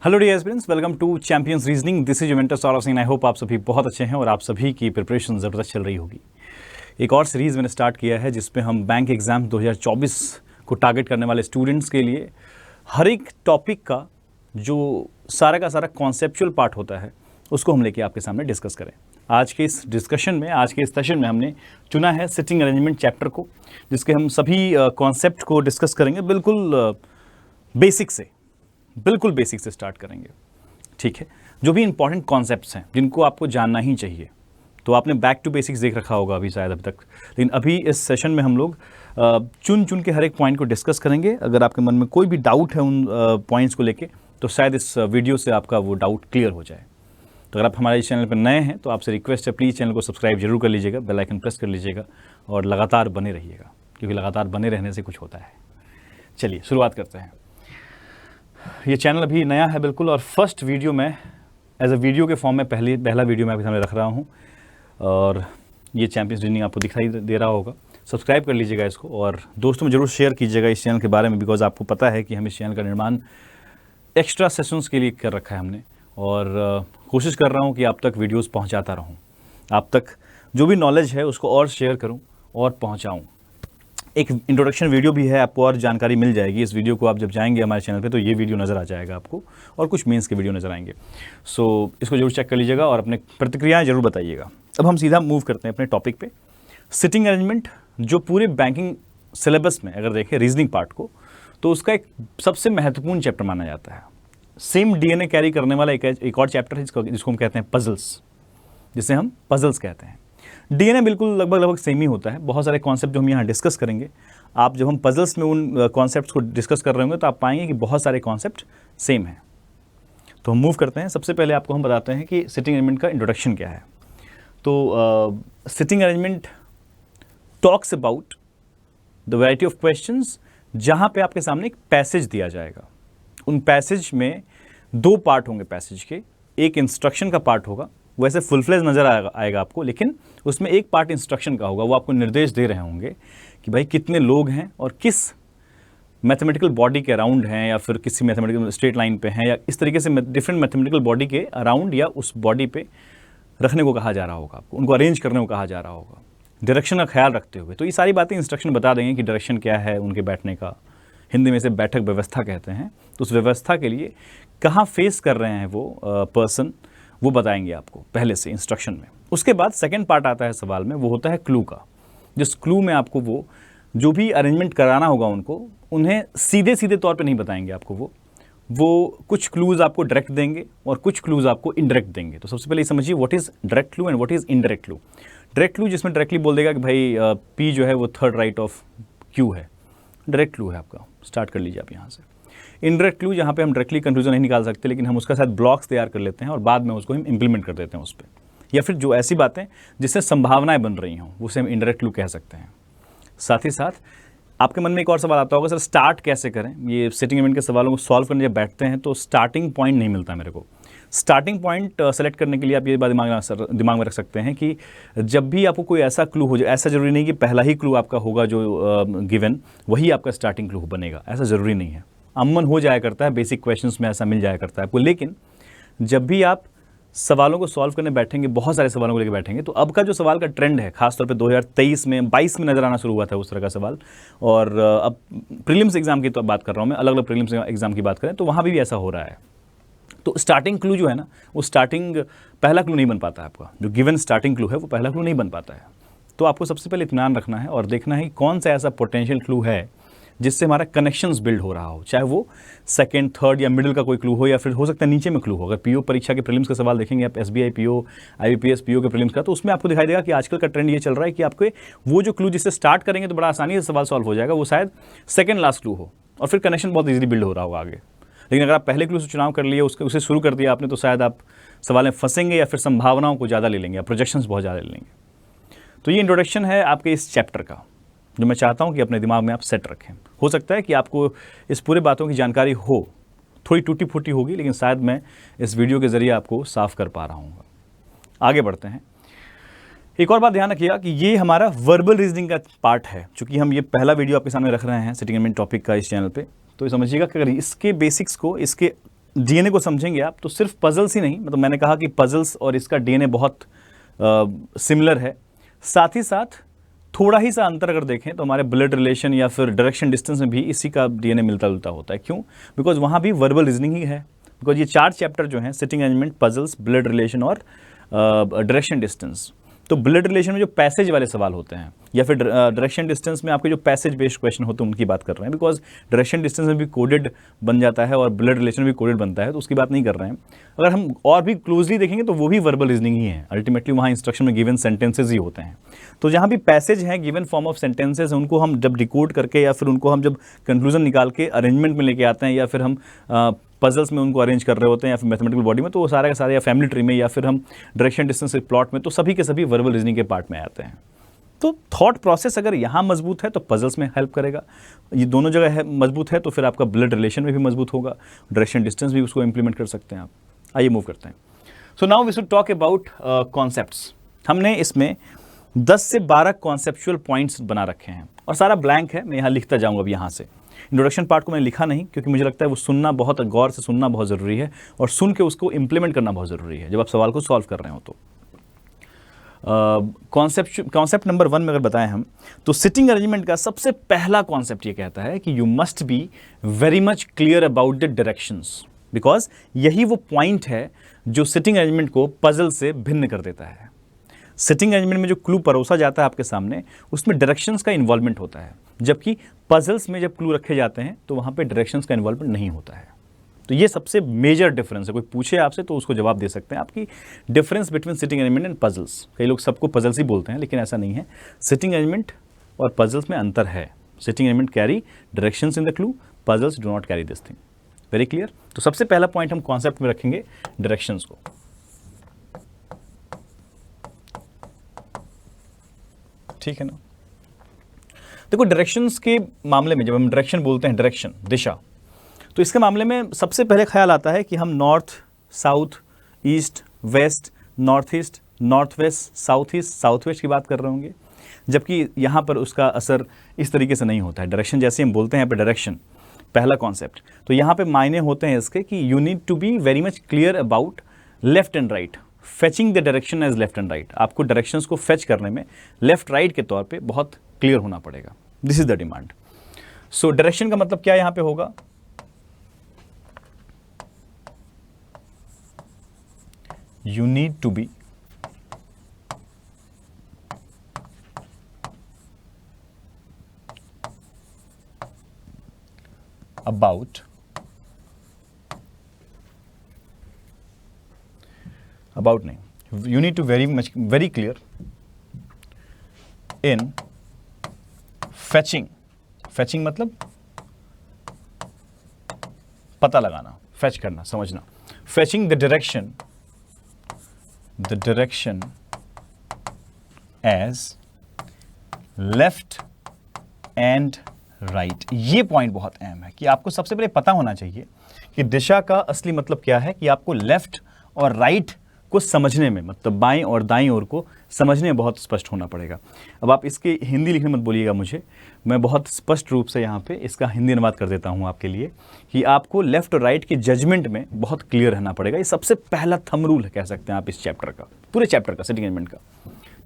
Hello dear students, welcome to champions reasoning. This is your mentor Saurabh Singh. I hope आप सभी बहुत अच्छे हैं और आप सभी की प्रिपरेशन ज़बरदस्त चल रही होगी। एक और सीरीज़ मैंने स्टार्ट किया है जिसपे हम बैंक एग्ज़ाम 2024 को टारगेट करने वाले स्टूडेंट्स के लिए हर एक टॉपिक का जो सारा का सारा कॉन्सेप्चुअल पार्ट होता है उसको हम लेके आपके सामने डिस्कस करें। आज के इस डिस्कशन में, आज के इस सेशन में हमने चुना है सिटिंग अरेंजमेंट चैप्टर को, जिसके हम सभी कॉन्सेप्ट को डिस्कस करेंगे। बिल्कुल बेसिक से स्टार्ट करेंगे, ठीक है। जो भी इंपॉर्टेंट कॉन्सेप्ट्स हैं जिनको आपको जानना ही चाहिए, तो आपने बैक टू बेसिक्स देख रखा होगा अभी शायद अभी तक, लेकिन अभी इस सेशन में हम लोग चुन के हर एक पॉइंट को डिस्कस करेंगे। अगर आपके मन में कोई भी डाउट है उन पॉइंट्स को लेके, तो शायद इस वीडियो से आपका वो डाउट क्लियर हो जाए। तो अगर आप हमारे इस चैनल पर नए हैं तो आपसे रिक्वेस्ट है, प्लीज़ चैनल को सब्सक्राइब जरूर कर लीजिएगा, बेल आइकन प्रेस कर लीजिएगा और लगातार बने रहिएगा, क्योंकि लगातार बने रहने से कुछ होता है। चलिए शुरुआत करते हैं। ये चैनल अभी नया है बिल्कुल, और फर्स्ट वीडियो मैं एज अ वीडियो के फॉर्म में पहला वीडियो मैं आपके सामने रख रहा हूँ, और ये चैंपियंस रीजनिंग आपको दिखाई दे रहा होगा। सब्सक्राइब कर लीजिएगा इसको और दोस्तों में जरूर शेयर कीजिएगा इस चैनल के बारे में, बिकॉज आपको पता है कि हम इस चैनल का निर्माण एक्स्ट्रा सेशंस के लिए कर रखा है हमने, और कोशिश कर रहा हूँ कि आप तक वीडियोज़ पहुँचाता रहूँ, आप तक जो भी नॉलेज है उसको और शेयर करूँ और पहुँचाऊँ। एक इंट्रोडक्शन वीडियो भी है, आपको और जानकारी मिल जाएगी। इस वीडियो को आप जब जाएंगे हमारे चैनल पे तो ये वीडियो नज़र आ जाएगा आपको, और कुछ मेंस के वीडियो नज़र आएंगे। सो इसको जरूर चेक कर लीजिएगा और अपने प्रतिक्रियाएं जरूर बताइएगा। अब हम सीधा मूव करते हैं अपने टॉपिक पे। सिटिंग अरेंजमेंट जो पूरे बैंकिंग सिलेबस में अगर देखें रीजनिंग पार्ट को, तो उसका एक सबसे महत्वपूर्ण चैप्टर माना जाता है। सेम DNA कैरी करने वाला एक और चैप्टर है जिसको हम कहते हैं पजल्स, जिसे हम पजल्स कहते हैं। DNA बिल्कुल लगभग सेम ही होता है। बहुत सारे कॉन्सेप्ट जो हम यहाँ डिस्कस करेंगे, आप जब हम पजल्स में उन कॉन्सेप्ट्स को डिस्कस कर रहे होंगे तो आप पाएंगे कि बहुत सारे कॉन्सेप्ट सेम हैं। तो हम मूव करते हैं। सबसे पहले आपको हम बताते हैं कि सिटिंग अरेंजमेंट का इंट्रोडक्शन क्या है। तो sitting arrangement talks about the variety of questions, जहाँ पे आपके सामने एक पैसेज दिया जाएगा। उन पैसेज में दो पार्ट होंगे पैसेज के, एक इंस्ट्रक्शन का पार्ट होगा, वैसे फुल फ्लेज नज़र आएगा आपको, लेकिन उसमें एक पार्ट इंस्ट्रक्शन का होगा। वो आपको निर्देश दे रहे होंगे कि भाई कितने लोग हैं और किस मैथमेटिकल बॉडी के अराउंड हैं, या फिर किसी मैथमेटिकल स्ट्रेट लाइन पे हैं, या इस तरीके से डिफरेंट मैथमेटिकल बॉडी के अराउंड या उस बॉडी पे रखने को कहा जा रहा होगा आपको, उनको अरेंज करने को कहा जा रहा होगा, डायरेक्शन का ख्याल रखते हुए। तो ये सारी बातें इंस्ट्रक्शन बता देंगे कि डायरेक्शन क्या है उनके बैठने का। हिंदी में इसे बैठक व्यवस्था कहते हैं। तो उस व्यवस्था के लिए कहाँ फेस कर रहे हैं वो पर्सन, वो बताएंगे आपको पहले से इंस्ट्रक्शन में। उसके बाद सेकंड पार्ट आता है सवाल में, वो होता है क्लू का। जिस क्लू में आपको वो जो भी अरेंजमेंट कराना होगा उनको, उन्हें सीधे तौर पे नहीं बताएंगे आपको। वो कुछ क्लूज़ आपको डायरेक्ट देंगे और कुछ क्लूज़ आपको इनडायरेक्ट देंगे। तो सबसे पहले ये समझिए what is direct clue and what is indirect clue. Direct clue जिसमें डायरेक्टली बोल देगा कि भाई P जो है वो थर्ड राइट ऑफ Q है, डायरेक्ट क्लू है आपका। स्टार्ट कर लीजिए आप यहाँ से। इनडायरेक्ट क्लू जहाँ पे हम डायरेक्टली कंक्लूजन नहीं निकाल सकते, लेकिन हम उसका साथ ब्लॉक्स तैयार कर लेते हैं और बाद में उसको हम इंप्लीमेंट कर देते हैं उस पर, या फिर जो ऐसी बातें जिससे संभावनाएं बन रही हों उसे हम इनडायरेक्ट क्लू कह सकते हैं। साथ ही साथ आपके मन में एक और सवाल आता होगा, सर स्टार्ट कैसे करें। ये सिटिंग अरेंजमेंट के सवालों को सॉल्व करने जब बैठते हैं तो स्टार्टिंग पॉइंट नहीं मिलता मेरे को। स्टार्टिंग पॉइंट सेलेक्ट करने के लिए आप ये बात दिमाग में रख सकते हैं कि जब भी आपको कोई ऐसा क्लू हो जाए, ऐसा ज़रूरी नहीं कि पहला ही क्लू आपका होगा जो गिवन वही आपका स्टार्टिंग क्लू बनेगा, ऐसा ज़रूरी नहीं है। अमन हो जाया करता है, बेसिक क्वेश्चंस में ऐसा मिल जाया करता है आपको। लेकिन जब भी आप सवालों को सॉल्व करने बैठेंगे, बहुत सारे सवालों को लेकर बैठेंगे, तो अब का जो सवाल का ट्रेंड है, खासतौर पे 2023 में 22 में नज़र आना शुरू हुआ था उस तरह का सवाल, और अब प्रीलिम्स एग्जाम की तो बात कर रहा हूँ मैं, अलग अलग प्रीलिम्स एग्जाम की बात करें तो वहाँ भी ऐसा हो रहा है। तो स्टार्टिंग क्लू जो है ना, वो स्टार्टिंग पहला क्लू नहीं बन पाता है आपका। जो गिवन स्टार्टिंग क्लू है वो पहला क्लू नहीं बन पाता है। तो आपको सबसे पहले इत्मीनान रखना है और देखना है कौन सा ऐसा पोटेंशियल क्लू है जिससे हमारा कनेक्शंस बिल्ड हो रहा हो, चाहे वो सेकंड, थर्ड या मिडिल का कोई क्लू हो, या फिर हो सकता है नीचे में क्लू हो। अगर PO परीक्षा के प्रीलिम्स का सवाल देखेंगे आप, SBI PO, IBPS PO के प्रीलिम्स का, तो उसमें आपको दिखाई देगा कि आजकल का ट्रेंड ये चल रहा है कि आपके वो जो क्लू जिससे स्टार्ट करेंगे तो बड़ा आसानी से सवाल सॉल्व हो जाएगा, वो शायद सेकंड लास्ट क्लू हो और फिर कनेक्शन बहुत ईजिली बिल्ड हो रहा होगा आगे। लेकिन अगर आप पहले क्लू से चुनाव कर लिए, उसे शुरू कर दिया आपने, तो शायद आप सवाल में फंसेंगे या फिर संभावनाओं को ज़्यादा ले लेंगे या प्रोजेक्शंस बहुत ज़्यादा ले लेंगे। तो ये इंट्रोडक्शन है आपके इस चैप्टर का, जो मैं चाहता हूँ कि अपने दिमाग में आप सेट रखें। हो सकता है कि आपको इस पूरे बातों की जानकारी हो, थोड़ी टूटी फूटी होगी, लेकिन शायद मैं इस वीडियो के ज़रिए आपको साफ कर पा रहा हूँ। आगे बढ़ते हैं। एक और बात ध्यान रखिएगा कि ये हमारा वर्बल रीजनिंग का पार्ट है। चूँकि हम ये पहला वीडियो आपके सामने रख रहे हैं सिटिंग अरेंजमेंट टॉपिक का इस चैनल पे, तो समझिएगा कि अगर इसके बेसिक्स को, इसके डीएनए को समझेंगे आप तो सिर्फ पजल्स ही नहीं, मतलब मैंने कहा कि पजल्स और इसका डीएनए बहुत सिमिलर है, साथ ही साथ थोड़ा ही सा अंतर अगर देखें तो हमारे ब्लड रिलेशन या फिर डायरेक्शन डिस्टेंस में भी इसी का डीएनए मिलता जुलता होता है। क्यों? बिकॉज वहाँ भी वर्बल रीजनिंग ही है। बिकॉज ये 4 चैप्टर जो हैं, sitting arrangement, puzzles, blood relation और डायरेक्शन डिस्टेंस, तो ब्लड रिलेशन में जो पैसेज वाले सवाल होते हैं या फिर डायरेक्शन डिस्टेंस में आपके जो पैसेज बेस्ड क्वेश्चन होते हैं उनकी बात कर रहे हैं। बिकॉज डायरेक्शन डिस्टेंस में भी कोडेड बन जाता है और ब्लड रिलेशन में भी कोडेड बनता है, तो उसकी बात नहीं कर रहे हैं। अगर हम और भी क्लोजली देखेंगे तो वो भी वर्बल रीजनिंग ही है। अल्टीमेटली वहाँ इंस्ट्रक्शन में गिवन सेंटेंसेज ही होते हैं। तो जहाँ भी पैसेज हैं, गिवन फॉर्म ऑफ सेंटेंसेज, उनको हम जब डिकोड करके या फिर उनको हम जब कंक्लूजन निकाल के अरेंजमेंट में लेके आते हैं या फिर हम पजल्स में उनको अरेंज कर रहे होते हैं या फिर मैथमेटिकल बॉडी में, तो वो सारे का सारे, या फैमिली ट्री में या फिर हम डायरेक्शन डिस्टेंस प्लॉट में, तो सभी के सभी वर्बल रीजनिंग के पार्ट में आते हैं। तो थॉट प्रोसेस अगर यहाँ मजबूत है तो पजल्स में हेल्प करेगा, ये दोनों जगह है मजबूत है तो फिर आपका ब्लड रिलेशन में भी मजबूत होगा, डायरेक्शन डिस्टेंस भी उसको इंप्लीमेंट कर सकते हैं आप। आइए मूव करते हैं। So now we should talk about concepts. हमने इसमें 10 से 12 कॉन्सेप्चुअल पॉइंट्स बना रखे हैं और सारा ब्लैंक है, मैं यहाँ लिखता जाऊँगा अब यहाँ से। इंट्रोडक्शन पार्ट को मैंने लिखा नहीं क्योंकि मुझे लगता है वो सुनना बहुत गौर से सुनना बहुत ज़रूरी है और सुन के उसको इंप्लीमेंट करना बहुत ज़रूरी है जब आप सवाल को सॉल्व कर रहे हो। तो कॉन्सेप्ट नंबर 1 में अगर बताएं हम तो सिटिंग अरेंजमेंट का सबसे पहला कॉन्सेप्ट ये कहता है कि you must be very much clear about the directions, because यही वो पॉइंट है जो सिटिंग अरेंजमेंट को पजल से भिन्न कर देता है। सिटिंग अरेंजमेंट में जो क्लू परोसा जाता है आपके सामने, उसमें डायरेक्शंस का इन्वॉल्वमेंट होता है, जबकि पजल्स में जब क्लू रखे जाते हैं तो वहाँ पे डायरेक्शंस का इन्वॉल्वमेंट नहीं होता है। तो ये सबसे मेजर डिफरेंस है। कोई पूछे आपसे तो उसको जवाब दे सकते हैं आपकी difference between sitting arrangement and puzzles. कई लोग सबको पजल्स ही बोलते हैं, लेकिन ऐसा नहीं है। सिटिंग अरेंजमेंट और पजल्स में अंतर है। Sitting arrangement carry directions in the clue, puzzles do not carry this thing. Very clear. तो सबसे पहला पॉइंट हम कॉन्सेप्ट में रखेंगे डायरेक्शंस को। ठीक है ना। देखो डायरेक्शंस के मामले में जब हम डायरेक्शन बोलते हैं, डायरेक्शन दिशा, तो इसके मामले में सबसे पहले ख्याल आता है कि हम north, south, east, west, north east, north west, south east, south west की बात कर रहे होंगे, जबकि यहाँ पर उसका असर इस तरीके से नहीं होता है। डायरेक्शन जैसे हम बोलते हैं यहाँ पर डायरेक्शन, पहला कॉन्सेप्ट, तो यहाँ पे मायने होते हैं इसके कि you need to be very much clear about left and right, fetching the direction as left and right. आपको डायरेक्शंस को फेच करने में लेफ्ट राइट के तौर पे बहुत क्लियर होना पड़ेगा। This is the demand. So direction का मतलब क्या यहाँ पे होगा, you need to be about नहीं, you need to very clear in fetching मतलब पता लगाना, fetch करना, समझना, fetching the direction as left and right। ये पॉइंट बहुत अहम है कि आपको सबसे पहले पता होना चाहिए कि दिशा का असली मतलब क्या है, कि आपको लेफ्ट और राइट को समझने में, मतलब बाएं और दाईं ओर को समझने में बहुत स्पष्ट होना पड़ेगा। अब आप इसके हिंदी लिखने मत बोलिएगा मुझे, मैं बहुत स्पष्ट रूप से यहाँ पे इसका हिंदी अनुवाद कर देता हूँ आपके लिए कि आपको लेफ्ट और राइट के जजमेंट में बहुत क्लियर रहना पड़ेगा। ये सबसे पहला थंब रूल है कह सकते हैं आप इस चैप्टर का, पूरे चैप्टर का, सिटिंग अरेंजमेंट का।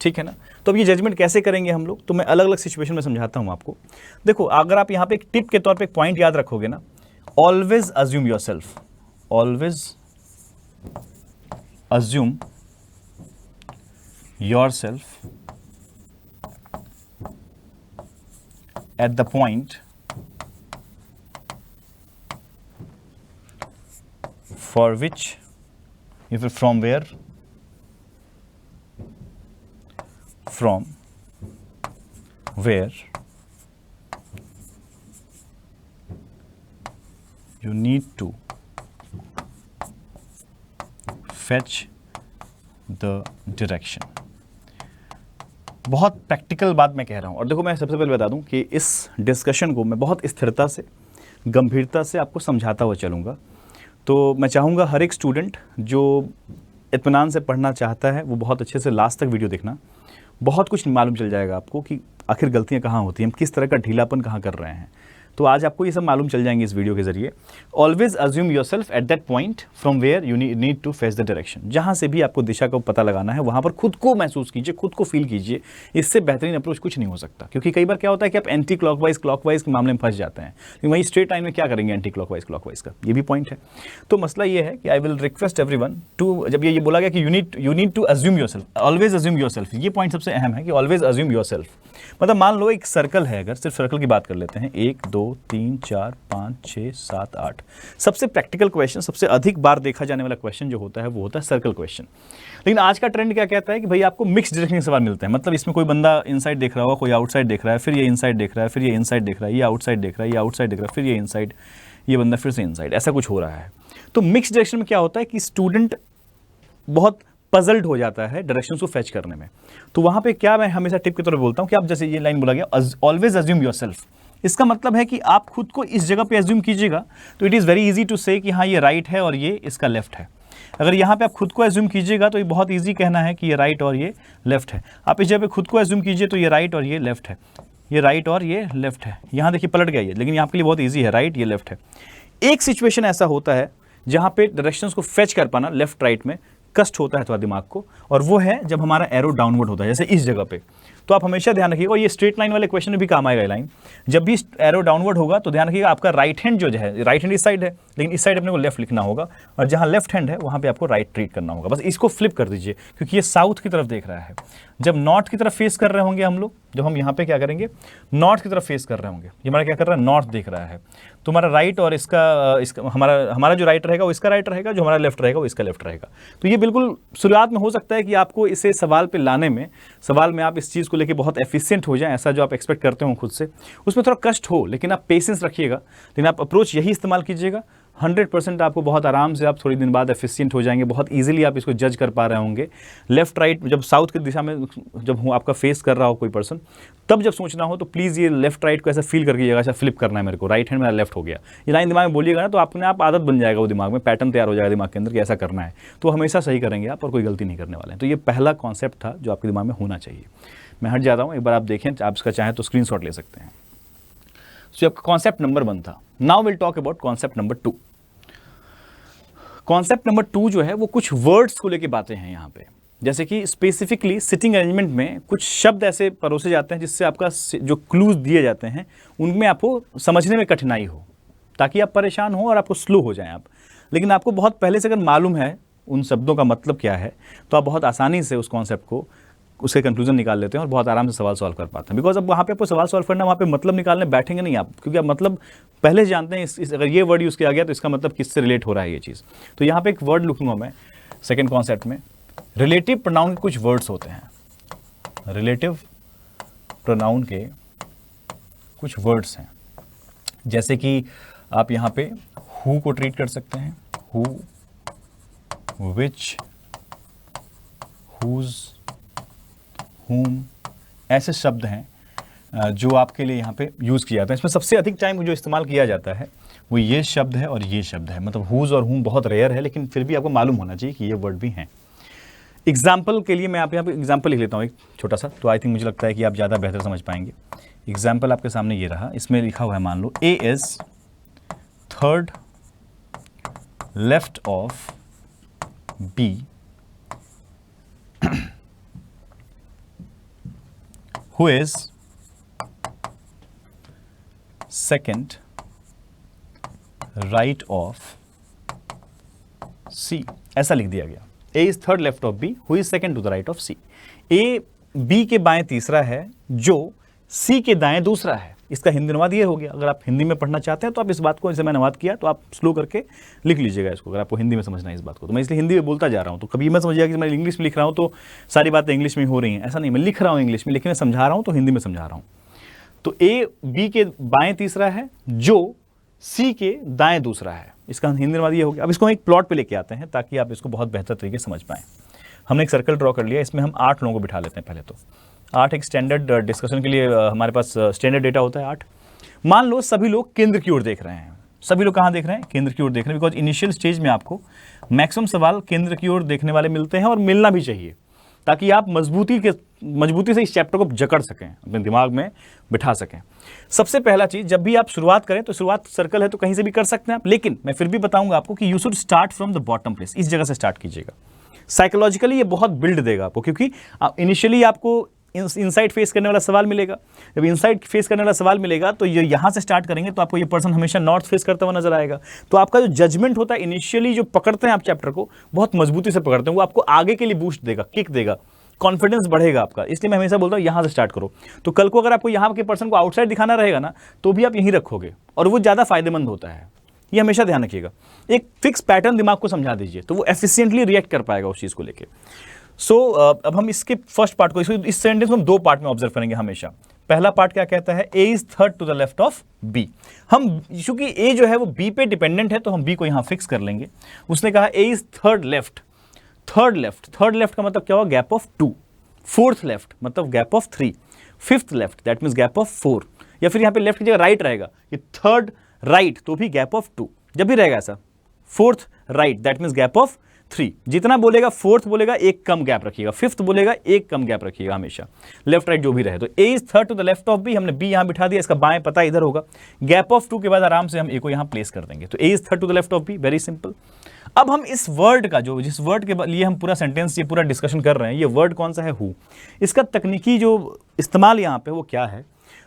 ठीक है ना। तो अब ये जजमेंट कैसे करेंगे हम लोग, तो मैं अलग अलग सिचुएशन में समझाता हूँ आपको। देखो अगर आप यहाँ पे एक टिप के तौर पर एक पॉइंट याद रखोगे ना, always assume yourself, always assume yourself at the point for which from where you need to fetch the direction। बहुत प्रैक्टिकल बात मैं कह रहा हूँ। और देखो मैं सबसे पहले बता दूँ कि इस डिस्कशन को मैं बहुत स्थिरता से, गंभीरता से आपको समझाता हुआ चलूँगा। तो मैं चाहूँगा हर एक स्टूडेंट जो इत्मीनान से पढ़ना चाहता है वो बहुत अच्छे से लास्ट तक वीडियो देखना। बहुत कुछ मालूम चल जाएगा आपको कि आखिर गलतियाँ कहाँ होती हैं, हम किस तरह का ढीलापन कहाँ कर रहे हैं। तो आज आपको ये सब मालूम चल जाएंगे इस वीडियो के जरिए। Always assume yourself at that point from where you need to face the direction. जहाँ से भी आपको दिशा का पता लगाना है वहाँ पर खुद को महसूस कीजिए, खुद को फील कीजिए। इससे बेहतरीन अप्रोच कुछ नहीं हो सकता, क्योंकि कई बार क्या होता है कि आप एंटी क्लॉकवाइज के मामले में फंस जाते हैं, लेकिन वहीं स्ट्रेट लाइन में क्या करेंगे एंटी क्लॉकवाइज का, ये भी पॉइंट है। तो मसला ये है कि I will request everyone to, जब ये बोला गया कि you need to assume yourself, always assume yourself, ये पॉइंट सबसे अहम है कि ऑलवेज अज्यूम योरसेल्फ। मतलब मान लो एक सर्कल है, अगर सिर्फ सर्कल की बात कर लेते हैं, 1 2 3 4 5 6 7 8, सबसे प्रैक्टिकल क्वेश्चन, सबसे अधिक बार देखा जाने वाला क्वेश्चन जो होता है वो होता है सर्कल क्वेश्चन। लेकिन आज का ट्रेंड क्या कहता है कि भाई आपको मिक्स डायरेक्शन के सवाल मिलते हैं। मतलब इसमें कोई बंदा इनसाइड देख रहा होगा, कोई आउटसाइड देख रहा है, फिर ये इनसाइड देख रहा है, फिर ये इनसाइड देख रहा है, ये आउटसाइड देख रहा है, ये आउटसाइड देख रहा है, फिर ये इनसाइड, ये बंदा फिर से इनसाइड, ऐसा कुछ हो रहा है। तो मिक्स डायरेक्शन में क्या होता है कि स्टूडेंट बहुत पजल्ड हो जाता है डायरेक्शन को फैच करने में। तो वहाँ पे क्या मैं हमेशा टिप की तरह बोलता हूँ कि आप जैसे ये लाइन बोला गया ऑलवेज अज्यूम योरसेल्फ, इसका मतलब है कि आप खुद को इस जगह पे अज्यूम कीजिएगा तो it is very easy to say कि हाँ ये राइट है और ये इसका लेफ्ट है। अगर यहाँ पे आप खुद को अज्यूम कीजिएगा तो ये बहुत ईजी कहना है कि ये राइट और ये लेफ्ट है। आप इस जगह पे खुद को अज्यूम कीजिए तो ये राइट और ये लेफ्ट है, ये राइट और ये लेफ्ट है। यहाँ देखिए पलट गया ये, लेकिन यहाँ आपके लिए बहुत ईजी है, राइट ये लेफ्ट है। एक सिचुएशन ऐसा होता है जहाँ पे डायरेक्शंस को फेच कर पाना लेफ्ट राइट में कष्ट होता है थोड़ा दिमाग को, और वो है जब हमारा एरो डाउनवर्ड होता है, जैसे इस जगह पे। तो आप हमेशा ध्यान रखिएगा, और ये स्ट्रेट लाइन वाले क्वेश्चन में भी काम आएगा। लाइन जब भी एरो डाउनवर्ड होगा तो ध्यान रखिएगा आपका राइट हैंड जो है, राइट हैंड इस साइड है, लेकिन इस साइड अपने को लेफ्ट लिखना होगा, और जहाँ लेफ्ट हैंड है वहाँ पे आपको राइट ट्रीट करना होगा। बस इसको फ्लिप कर दीजिए, क्योंकि ये साउथ की तरफ देख रहा है। जब नॉर्थ की तरफ फेस कर रहे होंगे हम लोग, जब हम यहाँ पे क्या करेंगे, नॉर्थ की तरफ फेस कर रहे होंगे, ये हमारा क्या कर रहा है, नॉर्थ देख रहा है, तो हमारा राइट और इसका हमारा जो राइट रहेगा वो इसका राइट रहेगा, जो हमारा लेफ्ट रहेगा वो इसका लेफ्ट रहेगा। तो ये बिल्कुल शुरुआत में हो सकता है कि आपको इसे सवाल पे लाने में, सवाल में आप इस चीज़ को लेके बहुत एफिशिएंट हो जाएं, ऐसा जो आप एक्सपेक्ट करते हो खुद से, उसमें थोड़ा कष्ट हो, लेकिन आप पेशेंस रखिएगा। लेकिन आप अप्रोच यही इस्तेमाल कीजिएगा, 100% आपको बहुत आराम से, आप थोड़ी दिन बाद एफिशिएंट हो जाएंगे, बहुत इजीली आप इसको जज कर पा रहे होंगे। लेफ्ट राइट जब साउथ की दिशा में जब आपका फेस कर रहा हो कोई पर्सन, तब जब सोचना हो तो प्लीज़ ये लेफ्ट राइट को ऐसा फील करके ऐसा फ्लिप करना है, मेरे को राइट हैंड मेरा लेफ्ट हो गया, ये लाइन दिमाग में बोलिएगा ना, तो अपने आप आदत बन जाएगा, वो दिमाग में पैटर्न तैयार हो जाएगा दिमाग के अंदर कि ऐसा करना है, तो हमेशा सही करेंगे आप और कोई गलती नहीं करने वाले हैं। तो ये पहला कॉन्सेप्ट था जो आपके दिमाग में होना चाहिए। मैं हट जाता हूँ, एक बार आप देखें, आप इसका चाहें तो स्क्रीनशॉट ले सकते हैं। सो आपका कॉन्सेप्ट नंबर 1 था। Now will talk about concept number 2। Concept number 2 जो है वो कुछ वर्ड्स को लेके बातें हैं यहाँ पे, जैसे कि स्पेसिफिकली सिटिंग अरेंजमेंट में कुछ शब्द ऐसे परोसे जाते हैं जिससे आपका जो क्लूज दिए जाते हैं उनमें आपको समझने में कठिनाई हो, ताकि आप परेशान हो और आपको स्लो हो जाएं आप। लेकिन आपको बहुत पहले से अगर मालूम है उन शब्दों का मतलब क्या है, तो आप बहुत आसानी से उस कॉन्सेप्ट को, उसके कंक्लूजन निकाल लेते हैं और बहुत आराम से सवाल सॉल्व कर पाते हैं। बिकॉज अब वहाँ पे आपको सवाल सॉल्व करना, वहाँ पे मतलब निकालने बैठेंगे नहीं आप, क्योंकि आप मतलब पहले जानते हैं अगर ये वर्ड यूज़ किया गया तो इसका मतलब किससे रिलेट हो रहा है ये चीज़। तो यहाँ पे एक वर्ड लिखूंगा मैं सेकेंड कॉन्सेप्ट में, रिलेटिव प्रोनाउन के कुछ वर्ड्स होते हैं। रिलेटिव प्रोनाउन के कुछ वर्ड्स हैं, जैसे कि आप यहाँ पे हु को ट्रीट कर सकते हैं, हु, विच, हुज, whom, ऐसे शब्द हैं जो आपके लिए यहाँ पे यूज़ किया जाता है। इसमें सबसे अधिक टाइम जो इस्तेमाल किया जाता है वो ये शब्द है और ये शब्द है। मतलब whose और whom बहुत रेयर है, लेकिन फिर भी आपको मालूम होना चाहिए कि ये वर्ड भी हैं। एग्जाम्पल के लिए मैं आप यहाँ पे एग्जाम्पल लिख लेता हूँ एक छोटा सा, तो आई थिंक मुझे लगता है कि आप ज़्यादा बेहतर समझ पाएंगे। एग्जाम्पल आपके सामने ये रहा, इसमें लिखा हुआ है, मान लो A is third left of B who is second right of C, ऐसा लिख दिया गया। A is third left of B, who is second to the right of C। A B के बाएं तीसरा है जो C के दाएं दूसरा है। इसका हिंदी अनुवाद ये हो गया। अगर आप हिंदी में पढ़ना चाहते हैं तो आप इस बात को, जैसे मैं अनुवाद किया तो आप स्लो करके लिख लीजिएगा इसको, अगर आपको हिंदी में समझना है इस बात को। तो मैं इसलिए हिंदी में बोलता जा रहा हूँ, तो कभी मैं समझिएगा कि मैं इंग्लिश में लिख रहा हूँ तो सारी बातें इंग्लिश में हो रही हैं, ऐसा नहीं। मैं लिख रहा हूँ इंग्लिश में, लेकिन मैं समझा रहा हूँ तो हिंदी में समझा रहा हूँ। तो ए बी के बाएं तीसरा है जो सी के दाएं दूसरा है, इसका हिंदी अनुवाद ये हो गया। अब इसको हम एक प्लॉट पे लेके आते हैं ताकि आप इसको बहुत बेहतर तरीके से समझ पाएं। हमने एक सर्कल ड्रॉ कर लिया, इसमें हम 8 लोगों को बिठा लेते हैं। पहले तो 8 एक स्टैंडर्ड डिस्कशन के लिए हमारे पास स्टैंडर्ड डेटा होता है 8। मान लो सभी लोग केंद्र की ओर देख रहे हैं। सभी लोग कहाँ देख रहे हैं? केंद्र की ओर देख रहे हैं। बिकॉज इनिशियल स्टेज में आपको मैक्सिमम सवाल केंद्र की ओर देखने वाले मिलते हैं और मिलना भी चाहिए, ताकि आप मजबूती के मजबूती से इस चैप्टर को जकड़ सकें, अपने दिमाग में बिठा सकें। सबसे पहला चीज़, जब भी आप शुरुआत करें तो शुरुआत सर्कल है तो कहीं से भी कर सकते हैं आप, लेकिन मैं फिर भी बताऊंगा आपको कि you should start from the bottom place, इस जगह से स्टार्ट कीजिएगा। साइकोलॉजिकली ये बहुत बिल्ड देगा आपको, क्योंकि इनिशियली आपको इनसाइड फेस करने वाला सवाल मिलेगा। जब इनसाइड फेस करने वाला सवाल मिलेगा तो ये यहाँ से स्टार्ट करेंगे तो आपको ये पर्सन हमेशा नॉर्थ फेस करता हुआ नजर आएगा। तो आपका जो जजमेंट होता है इनिशियली, जो पकड़ते हैं आप चैप्टर को बहुत मजबूती से पकड़ते हैं, वो आपको आगे के लिए बूस्ट देगा, किक देगा, कॉन्फिडेंस बढ़ेगा आपका। इसलिए मैं हमेशा बोलता हूँ यहाँ से स्टार्ट करो। तो कल को अगर आपको यहाँ के पर्सन को आउटसाइड दिखाना रहेगा ना, तो भी आप यहीं रखोगे और वो ज़्यादा फायदेमंद होता है। ये हमेशा ध्यान रखिएगा। एक फिक्स पैटर्न दिमाग को समझा दीजिए तो वो एफिशिएंटली रिएक्ट कर पाएगा उस चीज़ को लेके। अब हम इसके फर्स्ट पार्ट को, इस सेंटेंस को हम दो पार्ट में ऑब्जर्व करेंगे हमेशा। पहला पार्ट क्या कहता है, A is third to the left of B. हम चूंकि ए जो है वो बी पे डिपेंडेंट है तो हम बी को यहां फिक्स कर लेंगे। उसने कहा A is third left. Third left का मतलब क्या हुआ, गैप ऑफ 2। फोर्थ लेफ्ट मतलब gap of 3। Fifth left that means gap of 4। या फिर यहां पे लेफ्ट की जगह राइट रहेगा, ये थर्ड राइट तो भी गैप ऑफ 2। जब भी रहेगा ऐसा, fourth right that means gap of 3। जितना बोलेगा, फोर्थ बोलेगा एक कम गैप रखिएगा, फिफ्थ बोलेगा एक कम गैप रखिएगा हमेशा, लेफ्ट राइट जो भी रहे। तो A is third to the left of B, हमने बी यहां बिठा दिया, इसका बाएं पता इधर होगा। गैप ऑफ 2 के बाद आराम से हम ए को यहां प्लेस कर देंगे। तो A is third to the left of B, very simple. अब हम इस वर्ड का, जो जिस वर्ड के लिए हम पूरा सेंटेंस, ये पूरा डिस्कशन कर रहे हैं, ये वर्ड कौन सा है, हु। इसका तकनीकी जो इस्तेमाल यहां पे वो क्या है,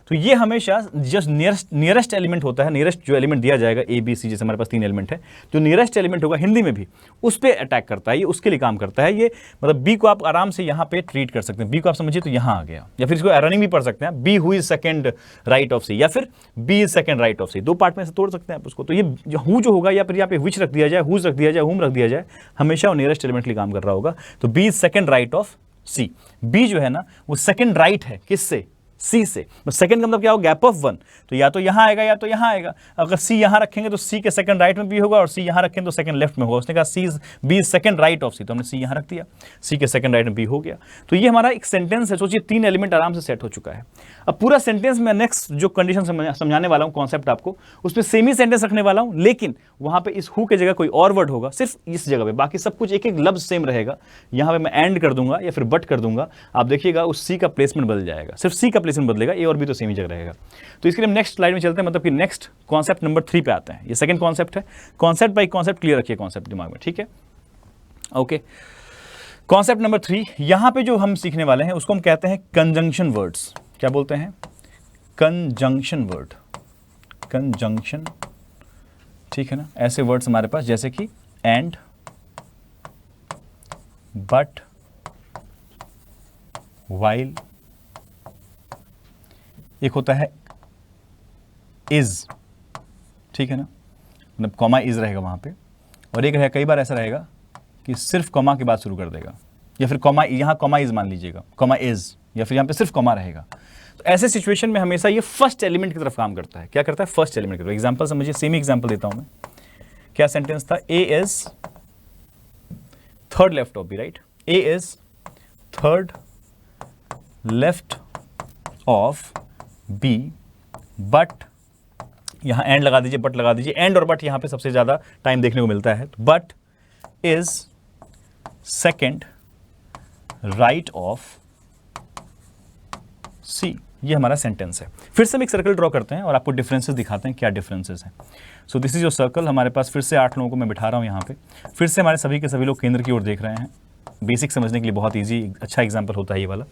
तो ये हमेशा जस्ट नियरेस्ट एलिमेंट होता है। नियरेस्ट जो एलिमेंट दिया जाएगा, ए बी सी, जैसे हमारे पास 3 एलिमेंट है, जो नियरेस्ट एलिमेंट होगा हिंदी में भी उस पर अटैक करता है, ये उसके लिए काम करता है। ये मतलब बी को आप आराम से यहाँ पे ट्रीट कर सकते हैं। बी को आप समझिए तो यहाँ आ गया, या फिर इसको रनिंग भी पढ़ सकते हैं, B who is second right of C, या फिर B is second right of C. दो पार्ट में से तोड़ सकते हैं आप उसको। तो ये हु जो होगा, या फिर यहाँ पे विच रख दिया जाए, हुज रख दिया जाए, हुम रख दिया जाए, हमेशा वो नियरेस्ट एलिमेंट के लिए काम कर रहा होगा। तो B is second right of C. B जो है ना वो सेकंड राइट है, किससे, सी से। सेकंड का मतलब क्या होगा, गैप ऑफ 1। तो या तो यहां आएगा या तो यहां आएगा। अगर सी यहां रखेंगे तो सी के सेकंड राइट में बी होगा, और सी यहां रखेंगे तो सेकंड लेफ्ट में होगा। उसने कहा C B is second right of C, तो हमने सी यहां रख दिया, सी के सेकंड राइट में बी हो गया। तो ये हमारा एक सेंटेंस है। सोचिए 3 एलिमेंट आराम से सेट हो चुका है। अब पूरा सेंटेंस में नेक्स्ट जो कंडीशन समझाने वाला हूं, कॉन्सेप्ट आपको, उसमें सेम ही सेंटेंस रखने वाला हूं, लेकिन वहां पे इस हु के जगह कोई और वर्ड होगा, सिर्फ इस जगह पे। बाकी सब कुछ एक एक लफ्ज सेम रहेगा। यहां पे मैं एंड कर दूंगा या फिर बट कर दूंगा, आप देखिएगा उस सी का प्लेसमेंट बदल जाएगा, सिर्फ सी का प्लेसमेंट बदलेगा, ए और बी तो सेम ही जगह रहेगा। तो इसके लिए हम नेक्स्ट स्लाइड में चलते हैं, मतलब कि नेक्स्ट कॉन्सेप्ट नंबर 3 पे आते हैं। ये सेकंड कॉन्सेप्ट है। कॉन्सेप्ट बाय कॉन्सेप्ट क्लियर रखिए कॉन्सेप्ट दिमाग में, ठीक है, ओके। कॉन्सेप्ट नंबर 3, यहां पे जो हम सीखने वाले हैं उसको हम कहते हैं कंजंक्शन वर्ड्स। क्या बोलते हैं, कंजंक्शन वर्ड, कंजंक्शन, ठीक है ना। ऐसे वर्ड्स हमारे पास जैसे कि एंड, बट, व्हाइल, एक होता है इज, ठीक है ना, मतलब कॉमा इज रहेगा वहां पे, और एक रहेगा, कई बार ऐसा रहेगा कि सिर्फ कॉमा के बाद शुरू कर देगा, या फिर कॉमा, यहां कॉमा इज मान लीजिएगा, कॉमा इज, या फिर यहां पे सिर्फ कॉमा रहेगा। तो ऐसे सिचुएशन में हमेशा ये फर्स्ट एलिमेंट की तरफ काम करता है। क्या करता है, फर्स्ट एलिमेंट की तरफ। एग्जांपल समझिए, सेम एग्जांपल देता हूं मैं। क्या सेंटेंस था, A is third left of B, right. A is third left of B, but, यहां एंड लगा दीजिए, बट लगा दीजिए। एंड और बट यहां पे सबसे ज्यादा टाइम देखने को मिलता है। But is second right of C, ये हमारा सेंटेंस है। फिर से हम एक सर्कल ड्रॉ करते हैं और आपको डिफरेंसेस दिखाते हैं क्या डिफरेंसेस हैं। So this is your circle. हमारे पास फिर से 8 लोगों को मैं बिठा रहा हूं यहाँ पे। फिर से हमारे सभी के सभी लोग केंद्र की ओर देख रहे हैं। बेसिक समझने के लिए बहुत इजी, अच्छा एग्जांपल होता है ये वाला।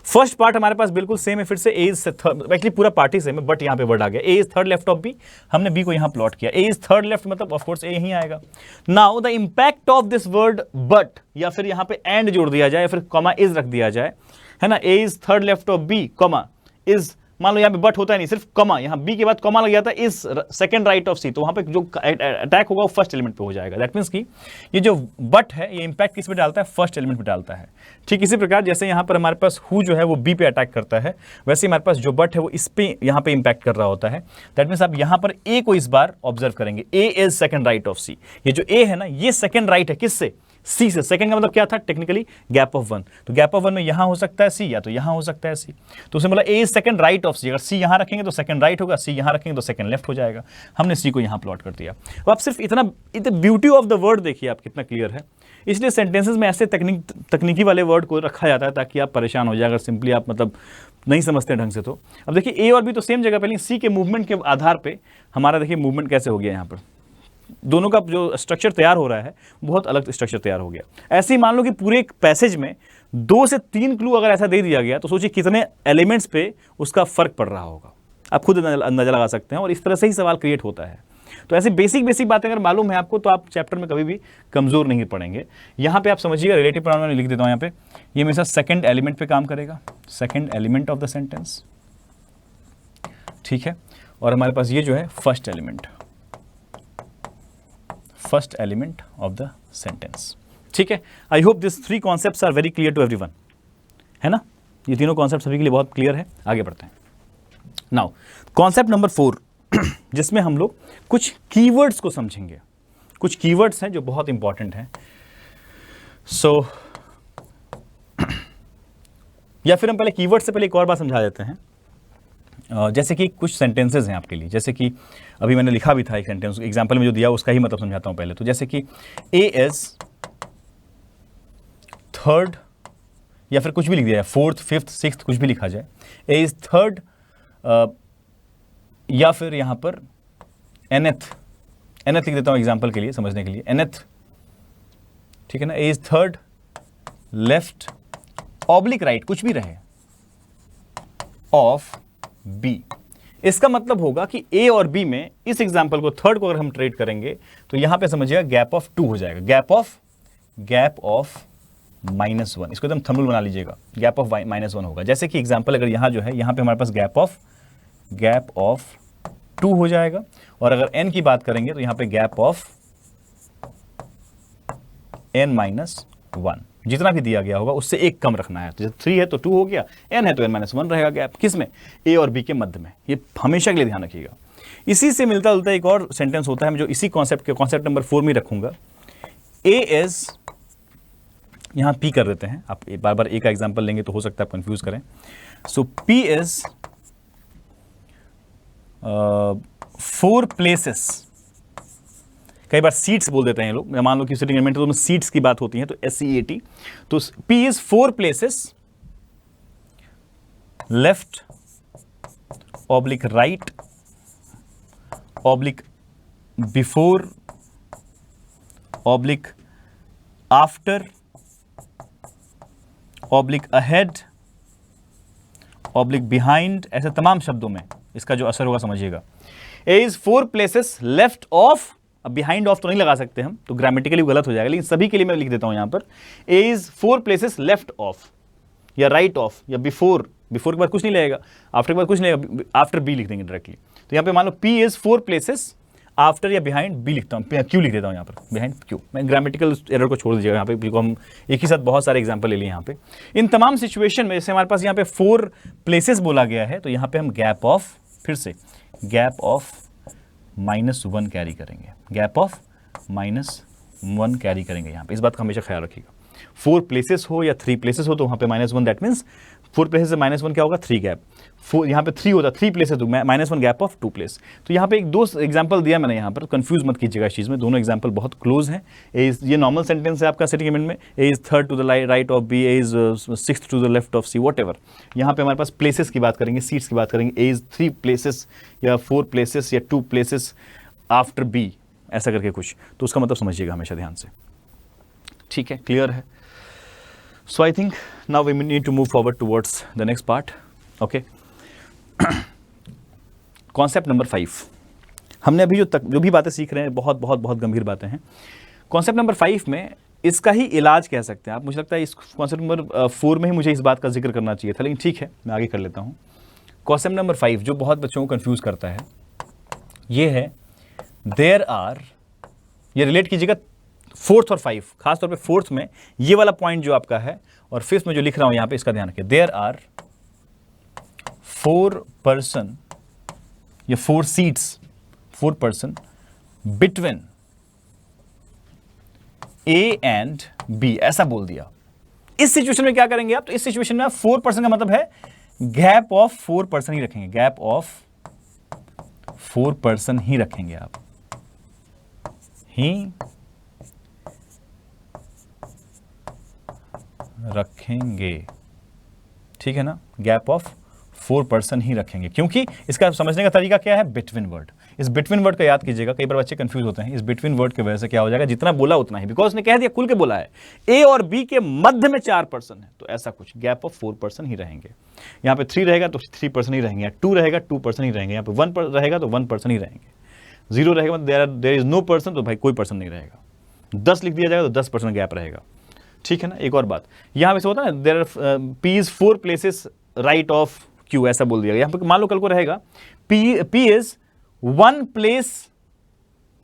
फर्स्ट पार्ट हमारे पास बिल्कुल सेम है। फिर से ए इज एक्चुअली पूरा पार्ट ही सेम है, बट यहाँ पे वर्ड आ गया। A is third left of B, हमने बी को यहाँ प्लॉट किया। ए इज थर्ड लेफ्ट मतलब ऑफ कोर्स ए यहीं आएगा। Now the impact of this word but, या फिर यहाँ पे एंड जोड़ दिया जाए, या फिर कॉमा इज रख दिया जाए, है ना। A is third left of B, comma is, मान लो यहाँ पे बट होता है नहीं, सिर्फ कॉमा, यहाँ बी के बाद कॉमा लग जाता है, is second right of C, तो वहां पे जो अटैक होगा वो फर्स्ट एलिमेंट पे हो जाएगा। दैट मीन्स कि ये जो बट है ये इंपैक्ट किस पे डालता है, फर्स्ट एलिमेंट पे डालता है। ठीक इसी प्रकार जैसे यहाँ पर हमारे पास हु जो है वो बी पे अटैक करता है, वैसे हमारे पास जो बट है वो इस पे यहाँ पे इंपैक्ट कर रहा होता है। दैट मीन्स आप यहाँ पर ए को इस बार ऑब्जर्व करेंगे, ए is second right of C. ये जो ए है ना ये सेकंड राइट है किससे, सी से। सेकंड का मतलब क्या था, टेक्निकली गैप ऑफ 1। तो गैप ऑफ 1 में यहां हो सकता है सी, या तो यहां हो सकता है सी। तो उसने बोला ए इज सेकंड राइट ऑफ सी। अगर सी यहां रखेंगे तो सेकंड राइट होगा, सी यहां रखेंगे तो सेकंड लेफ्ट हो जाएगा। हमने सी को यहां प्लॉट कर दिया। अब आप सिर्फ इतना ब्यूटी ऑफ द वर्ड देखिए आप कितना क्लियर है। इसलिए सेंटेंसेस में ऐसे तकनीकी वाले वर्ड को रखा जाता है ताकि आप परेशान हो जाए अगर सिंपली आप मतलब नहीं समझते ढंग से। तो अब देखिए ए और बी तो सेम जगह पे, लेकिन सी के मूवमेंट के आधार पे हमारा देखिए मूवमेंट कैसे हो गया, यहाँ पर दोनों का जो स्ट्रक्चर तैयार हो रहा है बहुत अलग स्ट्रक्चर तैयार हो गया। ऐसे ही मान लो कि पूरे एक पैसेज में 2 से 3 क्लू अगर ऐसा दे दिया गया तो सोचिए कितने एलिमेंट्स पे उसका फर्क पड़ रहा होगा, आप खुद अंदाजा लगा सकते हैं। और इस तरह से ही सवाल क्रिएट होता है। तो ऐसे बेसिक बातें अगर मालूम है आपको तो आप चैप्टर में कभी भी कमजोर नहीं पड़ेंगे। यहाँ पे आप समझिएगा, रिलेटिव प्रोनाउन में लिख देता हूँ यहाँ पे, ये मेरे साथ सेकंड एलिमेंट पे काम करेगा, second element of the sentence, ठीक है। और हमारे पास ये जो है first element of the sentence, ठीक है। I hope this 3 concepts are very clear to everyone, है ना। ये तीनों कॉन्सेप्ट सभी के लिए बहुत क्लियर है। आगे बढ़ते हैं। नाउ कॉन्सेप्ट नंबर 4 जिसमें हम लोग कुछ कीवर्ड्स को समझेंगे। कुछ कीवर्ड्स हैं जो बहुत इंपॉर्टेंट हैं। या फिर हम पहले कीवर्ड से पहले एक और बात समझा देते हैं। जैसे कि कुछ सेंटेंसेस हैं आपके लिए, जैसे कि अभी मैंने लिखा भी था एक सेंटेंस, एग्जांपल में जो दिया उसका ही मतलब समझाता हूं पहले। तो जैसे कि ए इज थर्ड, या फिर कुछ भी लिख दिया जाए, 4th 5th 6th कुछ भी लिखा जाए। ए इज थर्ड, या फिर यहां पर nth लिख देता हूं एग्जांपल के लिए, समझने के लिए, nth, ठीक है ना। A is third left oblique right, कुछ भी रहे, ऑफ बी। इसका मतलब होगा कि ए और बी में इस एग्जांपल को, थर्ड को अगर हम ट्रेड करेंगे तो यहां पे समझिएगा गैप ऑफ 2 हो जाएगा, गैप ऑफ -1। इसको एकदम थंबनेल बना लीजिएगा, गैप ऑफ -1 होगा। जैसे कि एग्जांपल अगर यहां जो है, यहां पे हमारे पास गैप ऑफ 2 हो जाएगा। और अगर n की बात करेंगे तो यहां पे गैप ऑफ n-1, जितना भी दिया गया होगा उससे एक कम रखना है। तो 3 है तो 2 हो गया, n है तो n-1 रहेगा गैप, किसमें, a और b के मध्य में। ये हमेशा के लिए ध्यान रखिएगा। इसी से मिलता जुलता एक और सेंटेंस होता है जो इसी कॉन्सेप्ट नंबर 4 में रखूंगा। a इज, यहां p कर देते हैं, आप बार बार a का एग्जांपल लेंगे तो हो सकता है आप कंफ्यूज करें। सो p इज 4 प्लेसेस, कई बार सीट्स बोल देते हैं लोग, मान लो कि सिटिंग एलिमेंट तो सीट्स की बात होती है, तो SEAT, तो P is 4 places left oblique right oblique before oblique after oblique ahead oblique behind, ऐसे तमाम शब्दों में इसका जो असर होगा समझिएगा। ए इज 4 प्लेसेस लेफ्ट ऑफ, अब बिहाइंड ऑफ तो नहीं लगा सकते हम, तो ग्रामेटिकली गलत हो जाएगा, लेकिन सभी के लिए मैं लिख देता हूं यहां पर, ए इज 4 प्लेसेस लेफ्ट ऑफ या राइट ऑफ या बिफोर के बाद कुछ नहीं लगेगा, आफ्टर के बाद कुछ नहीं लगेगा, आफ्टर बी लिख देंगे डायरेक्टली। तो यहां पे मान लो पी इज 4 प्लेसेस आफ्टर या बिहाइंड बी लिखता हूं, क्यू लिख देता हूं यहां पर, बिहाइंड क्यू। मैं ग्रामेटिकल एरर को छोड़ दीजिएगा, यहां पे बिल्कुल हम एक ही साथ बहुत सारे एग्जांपल ले लिए यहां पे। इन तमाम सिचुएशन में जैसे हमारे पास यहां पे 4 प्लेसेस बोला गया है, तो यहां पे हम गैप ऑफ, फिर से गैप ऑफ -1 कैरी करेंगे, गैप ऑफ -1 कैरी करेंगे यहां पे। इस बात का हमेशा ख्याल रखिएगा, 4 प्लेसेस हो या 3 प्लेसेस हो तो वहां पे -1, दैट मीन्स 4 प्लेसेस से -1 क्या होगा, 3 गैप। यहाँ पे 3 होता, 3 प्लेसेस तो -1 गैप ऑफ 2 प्लेस। तो यहाँ पे एक 2 एग्जांपल दिया मैंने यहाँ पर, कंफ्यूज मत कीजिएगा इस चीज़ में, दोनों एग्जांपल बहुत क्लोज हैं। ये नॉर्मल सेंटेंस है आपका सिटिंग एलिमेंट में, A is third to the right of B, A is 6th to the left of C, whatever. यहाँ पे हमारे पास प्लेसेस की बात करेंगे, सीट्स की बात करेंगे, ए इज 3 प्लेसेस या 4 प्लेसेस या 2 प्लेसेस आफ्टर बी, ऐसा करके कुछ, तो उसका मतलब समझिएगा हमेशा ध्यान से, ठीक है, क्लियर है। So I think now we need to move forward towards the next part. Okay. Concept number 5. हमने अभी जो भी बातें सीख रहे हैं बहुत गंभीर बातें हैं। कॉन्सेप्ट नंबर 5 में इसका ही इलाज कह सकते हैं आप। मुझे लगता है इस कॉन्सेप्ट नंबर 4 में ही मुझे इस बात का जिक्र करना चाहिए था, लेकिन ठीक है मैं आगे कर लेता हूँ। कॉन्सेप्ट नंबर 5 जो बहुत बच्चों को कंफ्यूज करता है, ये है देयर आर, ये रिलेट कीजिएगा 4th और 5, खासतौर पे 4th में ये वाला पॉइंट जो आपका है, और 5th में जो लिख रहा हूं यहां पे इसका ध्यान रखिए। देयर आर 4 पर्सन या 4 seats, 4 person between A and B, ऐसा बोल दिया। इस सिचुएशन में क्या करेंगे आप, तो इस सिचुएशन में 4 पर्सन का मतलब है गैप ऑफ 4 पर्सन ही रखेंगे, गैप ऑफ 4 पर्सन ही रखेंगे आप, ही रखेंगे, ठीक है ना, गैप ऑफ 4% ही रखेंगे, क्योंकि इसका समझने का तरीका क्या है, बिटवीन वर्ड। इस बिटवीन वर्ड का याद कीजिएगा, कई बार बच्चे कंफ्यूज होते हैं। इस बिटवीन वर्ड की वजह से क्या हो जाएगा, जितना बोला उतना ही, बिकॉज ने कह दिया खुल के बोला है ए और बी के मध्य में 4% है, तो ऐसा कुछ गैप ऑफ 4% ही रहेंगे। यहाँ पे 3 रहेगा तो 3% ही रहेंगे, 2 रहेगा 2% ही रहेंगे, यहाँ पे 1 रहेगा तो 1% ही रहेंगे, 0 रहेगा देयर इज नो पर्सन, तो भाई कोई पर्सन नहीं रहेगा। 10 लिख दिया जाएगा तो 10% गैप रहेगा, ठीक है ना। एक और बात, यहाँ पे से होता है ना, there P is 4 places right of Q, ऐसा बोल दिया। यहाँ पे मान लो कल को रहेगा P is 1 place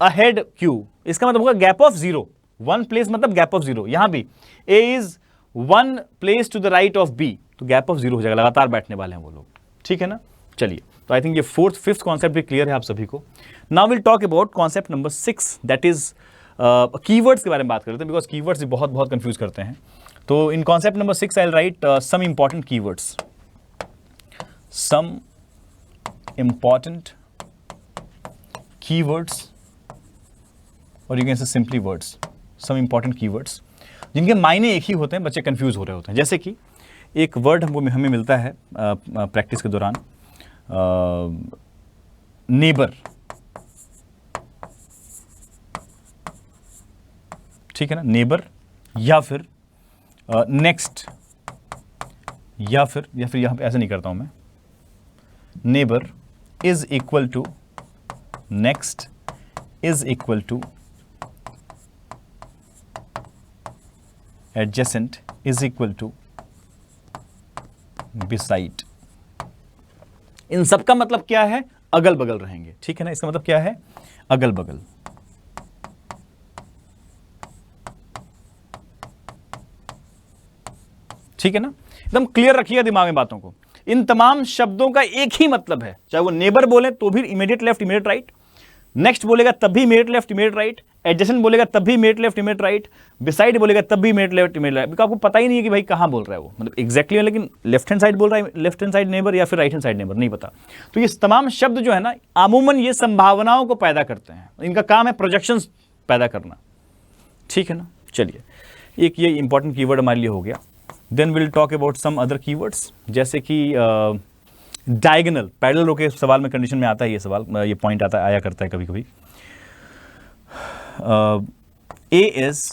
ahead Q, इसका मतलब होगा गैप ऑफ 0, 1 प्लेस मतलब गैप ऑफ 0। यहां भी A is 1 place to the right of B, तो गैप ऑफ 0 हो जाएगा, लगातार बैठने वाले हैं वो लोग, ठीक है ना। चलिए, तो आई थिंक ये 4th 5th कॉन्सेप्ट भी क्लियर है आप सभी को। Now will talk about concept number 6, that is keywords के बारे में बात करते हैं, बिकॉज कीवर्ड्स बहुत बहुत कंफ्यूज करते हैं। तो इन concept number 6 I will write some important keywords, some important keywords, or you can say simply words, some important keywords जिनके मायने एक ही होते हैं, बच्चे कंफ्यूज हो रहे होते हैं। जैसे कि एक वर्ड हमें मिलता है प्रैक्टिस के दौरान, नेबर, ठीक है ना, नेबर, या फिर नेक्स्ट, या फिर यहाँ पे ऐसे नहीं करता हूं मैं, neighbor is equal to next is equal to adjacent is equal to beside। इन सब का मतलब क्या है, अगल बगल रहेंगे, ठीक है ना। इसका मतलब क्या है, अगल बगल। ठीक है ना, एकदम क्लियर रखिएगा दिमाग में बातों को। इन तमाम शब्दों का एक ही मतलब है, चाहे वो नेबर बोले तो भी immediate left immediate right, next बोलेगा तब भी immediate left immediate right, adjacent बोलेगा तब भी immediate left immediate right, beside बोलेगा तब भी immediate left immediate right. Because आपको पता ही नहीं है कि भाई कहां बोल रहा है वो, मतलब एग्जैक्टली लेकिन लेफ्ट हैंड साइड बोल रहा है, लेफ्ट हैंड साइड नेबर या फिर राइट हैंड साइड नेबर, नहीं पता। तो ये तमाम शब्द जो है ना, अमूमन ये संभावनाओं को पैदा करते हैं, इनका काम है प्रोजेक्शंस पैदा करना, ठीक है ना। चलिए, एक ये इंपॉर्टेंट कीवर्ड हमारे लिए हो गया। Then will talk about some other keywords, जैसे कि डायगोनल, पैरेलल रो के सवाल में कंडीशन में आता है ये सवाल, ये पॉइंट आया करता है कभी कभी। A is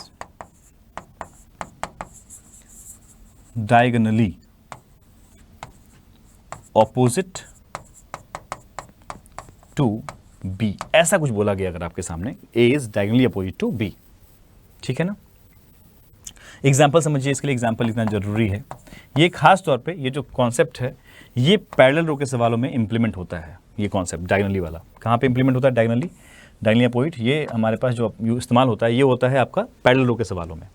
diagonally opposite to B, ऐसा कुछ बोला गया अगर आपके सामने, A is diagonally opposite to B, ठीक है ना। एग्जाम्पल समझिए, इसके लिए एग्जाम्पल इतना जरूरी है। ये खास तौर पे ये जो कॉन्सेप्ट है ये पैरेलल रो के सवालों में इंप्लीमेंट होता है। ये कॉन्सेप्ट डायगोनली वाला कहाँ पे इंप्लीमेंट होता है, डायगोनली अपोजिट, ये हमारे पास जो इस्तेमाल होता है ये होता है आपका पैरेलल रो के सवालों में।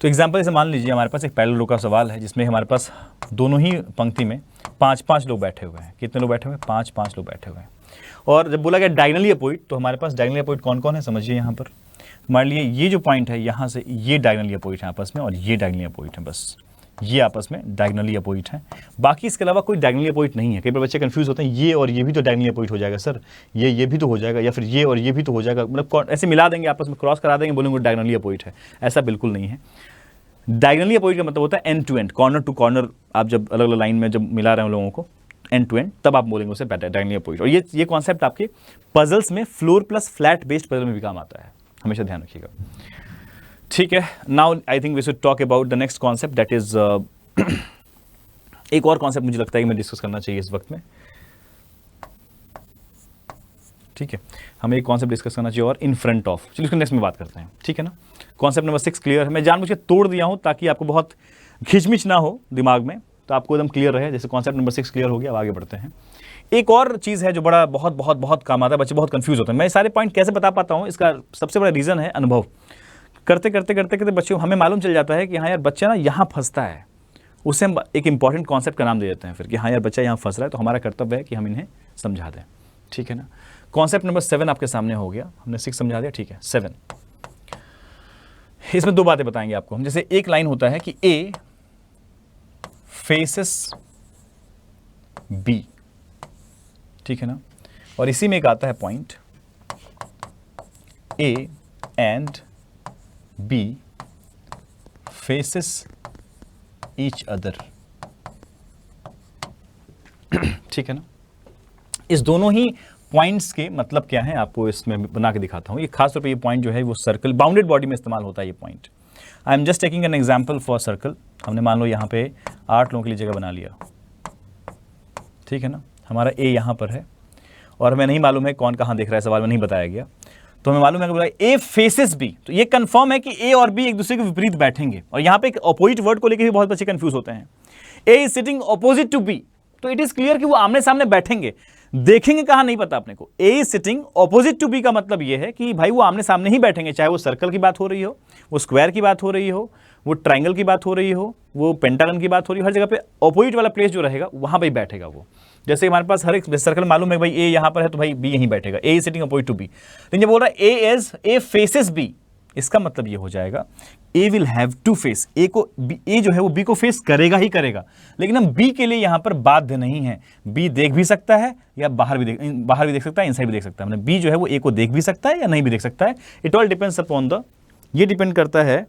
तो एग्जाम्पल जैसे मान लीजिए हमारे पास एक पैरेलल रो का सवाल है जिसमें हमारे पास दोनों ही पंक्ति में 5-5 लोग बैठे हुए हैं। कितने लोग बैठे हुए हैं, 5-5 लोग बैठे हुए हैं। और जब बोला गया डायगोनली अपोजिट, तो हमारे पास डायगोनली अपोजिट कौन कौन है समझिए। यहाँ पर हमारे लिए ये जो पॉइंट है यहाँ से ये डायगोनली अपोजिट है आपस में, और ये डायगोनली अपोजिट है, बस ये आपस में डायगोनली अपोजिट है। बाकी इसके अलावा कोई डायगोनली अपोजिट नहीं है। कई बार बच्चे कंफ्यूज होते हैं, ये और ये भी तो डायगोनली अपोजिट हो जाएगा सर, ये भी तो हो जाएगा, या फिर ये और ये भी तो हो जाएगा, मतलब ऐसे मिला देंगे आपस में, क्रॉस करा देंगे, बोलेंगे डायगोनली अपोजिट है। ऐसा बिल्कुल नहीं है। डायगोनली अपोजिट का मतलब होता है end to end, corner to corner. आप जब अलग अलग लाइन में जब मिला रहे हैं लोगों को एंड टू एंड, तब आप बोलेंगे उसे डायगोनली अपोजिट। और ये कॉन्सेप्ट आपके पजल्स में floor plus flat based puzzle में भी काम आता है, हमेशा ध्यान रखिएगा, ठीक है। Now I think we should talk about the next concept, that is एक और कॉन्सेप्ट मुझे लगता है कि मैं डिस्कस करना चाहिए इस वक्त में, ठीक है। हमें एक कॉन्सेप्ट डिस्कस करना चाहिए और इन फ्रंट ऑफ, चलिए उसके नेक्स्ट में बात करते हैं, ठीक है ना। कॉन्सेप्ट नंबर 6 क्लियर है। मैं जानबूझ के तोड़ दिया हूं ताकि आपको बहुत खिचमिच ना हो दिमाग में, तो आपको एकदम क्लियर रहे। जैसे कॉन्सेप्ट नंबर 6 क्लियर हो गया, अब आगे बढ़ते हैं। एक और चीज़ है जो बड़ा बहुत बहुत बहुत काम आता है, बच्चे बहुत कंफ्यूज होते हैं। मैं सारे पॉइंट कैसे बता पाता हूँ, इसका सबसे बड़ा रीज़न है अनुभव। करते करते करते करते बच्चों हमें मालूम चल जाता है कि हाँ यार बच्चा ना यहाँ फंसता है, उसे हम एक इंपॉर्टेंट कॉन्सेप्ट का नाम दे देते हैं फिर कि हाँ यार बच्चा यहाँ फंस रहा है, तो हमारा कर्तव्य है कि हम इन्हें समझा दें, ठीक है ना। कॉन्सेप्ट नंबर 7 आपके सामने हो गया, हमने 6 समझा दिया, ठीक है। 7, इसमें 2 बातें बताएंगे आपको हम। जैसे एक लाइन होता है कि ए फेसेस बी, ठीक है ना, और इसी में एक आता है point A and B faces each other. ठीक है ना। इस दोनों ही पॉइंट्स के मतलब क्या है आपको इसमें बना के दिखाता हूं। ये खास तौर पे ये पॉइंट जो है वो सर्कल बाउंडेड बॉडी में इस्तेमाल होता है ये point. I am just taking an example for circle. हमने मान लो यहाँ पे 8 लोगों के लिए जगह बना लिया, ठीक है ना। हमारा ए यहाँ पर है और हमें नहीं मालूम है कौन कहाँ देख रहा है, सवाल में नहीं बताया गया। तो हमें मालूम है कि बोला ए फेसेस बी, तो ये कंफर्म है कि ए और बी एक दूसरे के विपरीत बैठेंगे। और यहाँ पे एक अपोजिट वर्ड को लेकर भी बहुत बच्चे कंफ्यूज होते हैं। A is sitting opposite to B, तो इट इज क्लियर कि वो आमने सामने बैठेंगे। देखेंगे कहाँ नहीं पता अपने को। A is sitting opposite to B का मतलब ये है कि भाई वो आमने सामने ही बैठेंगे, चाहे वो सर्कल की बात हो रही हो, वो स्क्वायर की बात हो रही हो, वो ट्राइंगल की बात हो रही हो, वो पेंटागन की बात हो रही हो, हर जगह पे ऑपोजिट वाला प्लेस जो रहेगा वहां पे बैठेगा वो। जैसे हमारे पास हर एक सर्कल मालूम है भाई ए यहां पर है तो भाई बी यहीं बैठेगा, A is sitting opposite to B. लेकिन जब बोल रहा है ए फेसेस बी, इसका मतलब ये हो जाएगा ए विल हैव टू फेस, ए को ए जो है वो बी को फेस करेगा ही करेगा। लेकिन हम बी के लिए यहां पर बाध्य नहीं है, बी देख भी सकता है या बाहर भी देख सकता है, इनसाइड भी देख सकता है। मतलब बी जो है वो ए को देख भी सकता है या नहीं भी देख सकता है। It all depends upon the, ये डिपेंड करता है,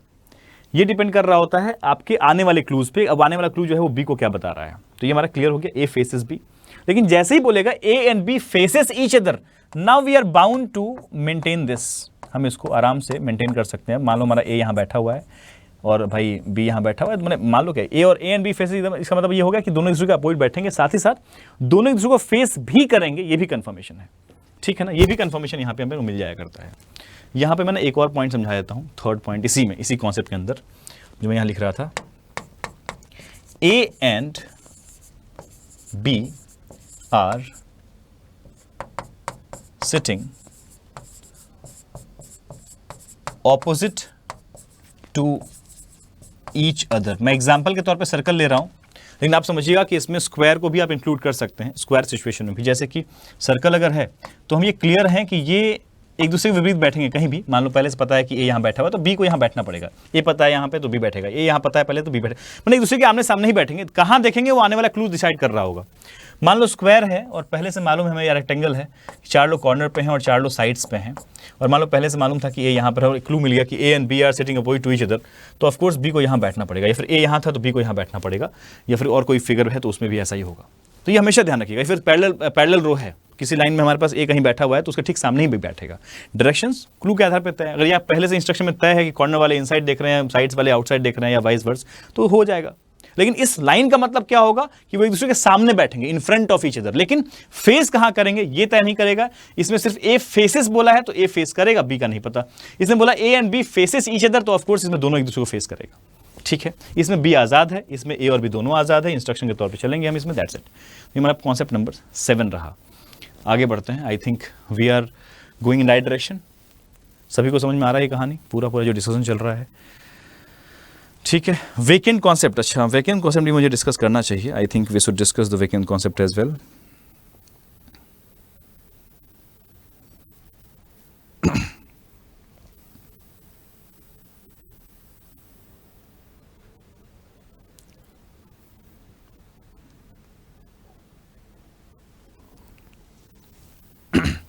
ये डिपेंड कर रहा होता है आपके आने वाले क्लूज पे। अब आने वाला क्लू जो है वो बी को क्या बता रहा है, तो ये हमारा क्लियर हो गया, ए फेसेस बी। लेकिन जैसे ही बोलेगा A and B faces each other, now we are bound to maintain this. हम इसको आराम से मेंटेन कर सकते हैं। मान लो हमारा ए यहाँ बैठा हुआ है और भाई बी यहाँ बैठा हुआ है, तो मैंने मान लो क्या ए और ए एंड बी फेसेस, इसका मतलब ये होगा कि दोनों एक दूसरे के अपोजिट बैठेंगे, साथ ही साथ दोनों एक दूसरे को फेस भी करेंगे। ये भी कंफर्मेशन है, ठीक है ना। ये भी कंफर्मेशन यहाँ पे हमें मिल जाया करता है। यहाँ पे मैंने एक और पॉइंट समझा देता हूँ, थर्ड पॉइंट इसी में, इसी कॉन्सेप्ट के अंदर जो मैं यहाँ लिख रहा था। A and B are sitting opposite to each other. मैं एग्जाम्पल के तौर पे सर्कल ले रहा हूं, लेकिन आप समझिएगा कि इसमें स्क्वायर को भी आप इंक्लूड कर सकते हैं, स्क्वायर सिचुएशन में भी। जैसे कि सर्कल अगर है तो हम ये क्लियर हैं कि ये एक दूसरे के विपरीत बैठेंगे कहीं भी। मान लो पहले से पता है कि ए यहाँ बैठा हुआ है तो बी को यहाँ बैठना पड़ेगा, ए पता है यहाँ पे तो बी बैठेगा, ए यहाँ पता है पहले तो बी बैठेगा। मतलब एक दूसरे के आमने सामने ही बैठेंगे। कहाँ देखेंगे वो आने वाला क्लू डिसाइड कर रहा होगा। मान लो स्क्वायर है और पहले से मालूम है हमें, या रेक्टेंगल है, 4 लोग कॉर्नर पे हैं और 4 लोग साइड्स पे हैं, और मान लो पहले से मालूम था कि ए यहाँ पर है और क्लू मिल गया कि A and B are sitting opposite to each other, तो ऑफकोर्स बी को यहाँ बैठना पड़ेगा, या फिर ए यहाँ था तो बी को यहाँ बैठना पड़ेगा, या फिर और कोई फिगर है तो उसमें भी ऐसा ही होगा। तो ये हमेशा ध्यान रखिएगा। फिर पैरेलल रो है, किसी लाइन में हमारे पास ए कहीं बैठा हुआ है तो उसके ठीक सामने ही भी बैठेगा। डायरेक्शंस क्लू के आधार पर तय है। अगर ये पहले से इंस्ट्रक्शन में तय है कि कॉर्नर वाले इनसाइड देख रहे हैं, साइड्स वाले आउटसाइड देख रहे हैं, या वाइस वर्स, तो हो जाएगा। लेकिन इस लाइन का मतलब क्या होगा कि वो एक दूसरे के सामने बैठेंगे, in front of each other. लेकिन फेस कहां करेंगे ये तय नहीं करेगा। इसमें सिर्फ ए फेसेस बोला है तो ए फेस करेगा, बी का नहीं पता। इसने बोला A and B faces each other, तो ऑफकोर्स इसमें दोनों एक दूसरे को फेस करेगा, ठीक है। इसमें बी आजाद है, इसमें ए और बी दोनों आजाद है। इंस्ट्रक्शन के तौर पे चलेंगे हम इसमें, दैट्स इट। ये हमारा कॉन्सेप्ट नंबर 7 रहा। आगे बढ़ते हैं। I think we are going in right direction. सभी को समझ में आ रहा है ये कहानी, पूरा जो डिस्कशन चल रहा है, ठीक है। वेकेंट कॉन्सेप्ट, अच्छा वेकेंट कॉन्सेप्ट भी मुझे डिस्कस करना चाहिए। I think we should discuss the vacant concept as well.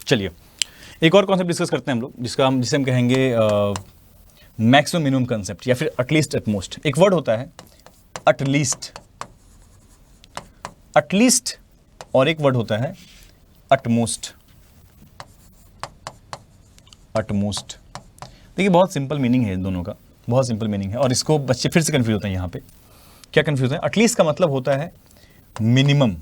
चलिए एक और कॉन्सेप्ट डिस्कस करते हैं हम लोग, जिसे हम कहेंगे मैक्सिमम मिनिमम कंसेप्ट, या फिर एटलीस्ट एटमोस्ट। एक वर्ड होता है एटलीस्ट, एटलीस्ट, और एक वर्ड होता है एटमोस्ट, एटमोस्ट। देखिए बहुत सिंपल मीनिंग है इन दोनों का, बहुत सिंपल मीनिंग है, और इसको बच्चे फिर से कंफ्यूज होते हैं। यहाँ पे क्या कंफ्यूज है? एटलीस्ट का मतलब होता है मिनिमम।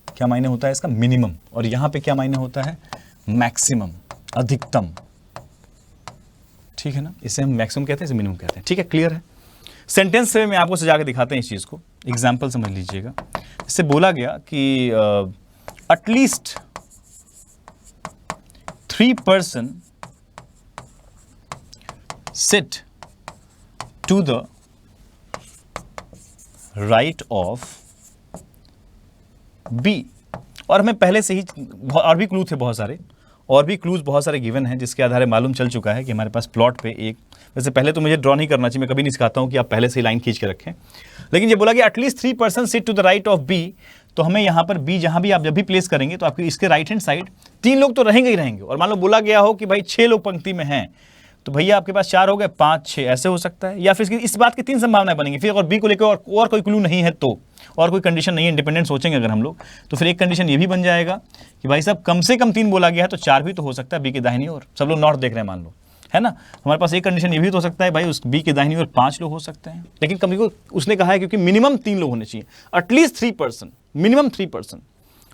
क्या मायने होता है इसका? मिनिमम। और यहां पे क्या मायने होता है? मैक्सिमम, अधिकतम, ठीक है ना। इसे हम मैक्सिमम कहते हैं, इसे मिनिमम कहते हैं, ठीक है। क्लियर है? सेंटेंस से मैं आपको सजा के दिखाते हैं इस चीज को। एग्जाम्पल समझ लीजिएगा। इससे बोला गया कि at least 3 person sit to the right of B. और हमें पहले से ही और भी क्लू थे बहुत सारे, और भी क्लूज बहुत सारे गिवन हैं, जिसके आधार मालूम चल चुका है कि हमारे पास प्लॉट पे एक, वैसे पहले तो मुझे ड्रॉ नहीं करना चाहिए, मैं कभी नहीं सिखाता हूं कि आप पहले से ही लाइन खींच के रखें, लेकिन ये बोला कि at least 3 person sit to the right of B, तो हमें यहाँ पर बी जहां भी आप जब भी प्लेस करेंगे तो आपकी इसके राइट हैंड साइड 3 लोग तो रहेंगे ही रहेंगे। और मान लो बोला गया हो कि भाई 6 लोग पंक्ति में हैं, तो भैया आपके पास 4 हो गए, 5 6 ऐसे हो सकता है, या फिर इस बात की 3 संभावनाएं बनेंगी। फिर अगर बी को लेकर और कोई क्लू नहीं है तो, और कोई कंडीशन नहीं है, इंडिपेंडेंट सोचेंगे अगर हम लोग, तो फिर एक कंडीशन ये भी बन जाएगा कि भाई साहब कम से कम 3 बोला गया है तो 4 भी तो हो सकता है बी के दाहिनी ओर। सब लोग नॉर्थ देख रहे हैं मान लो, है ना। हमारे पास एक कंडीशन ये भी तो हो सकता है भाई उस बी के दाहिनी ओर 5 लोग हो सकते हैं, लेकिन कभी को उसने कहा है क्योंकि मिनिमम 3 लोग होने चाहिए, एटलीस्ट 3%, मिनिमम 3%।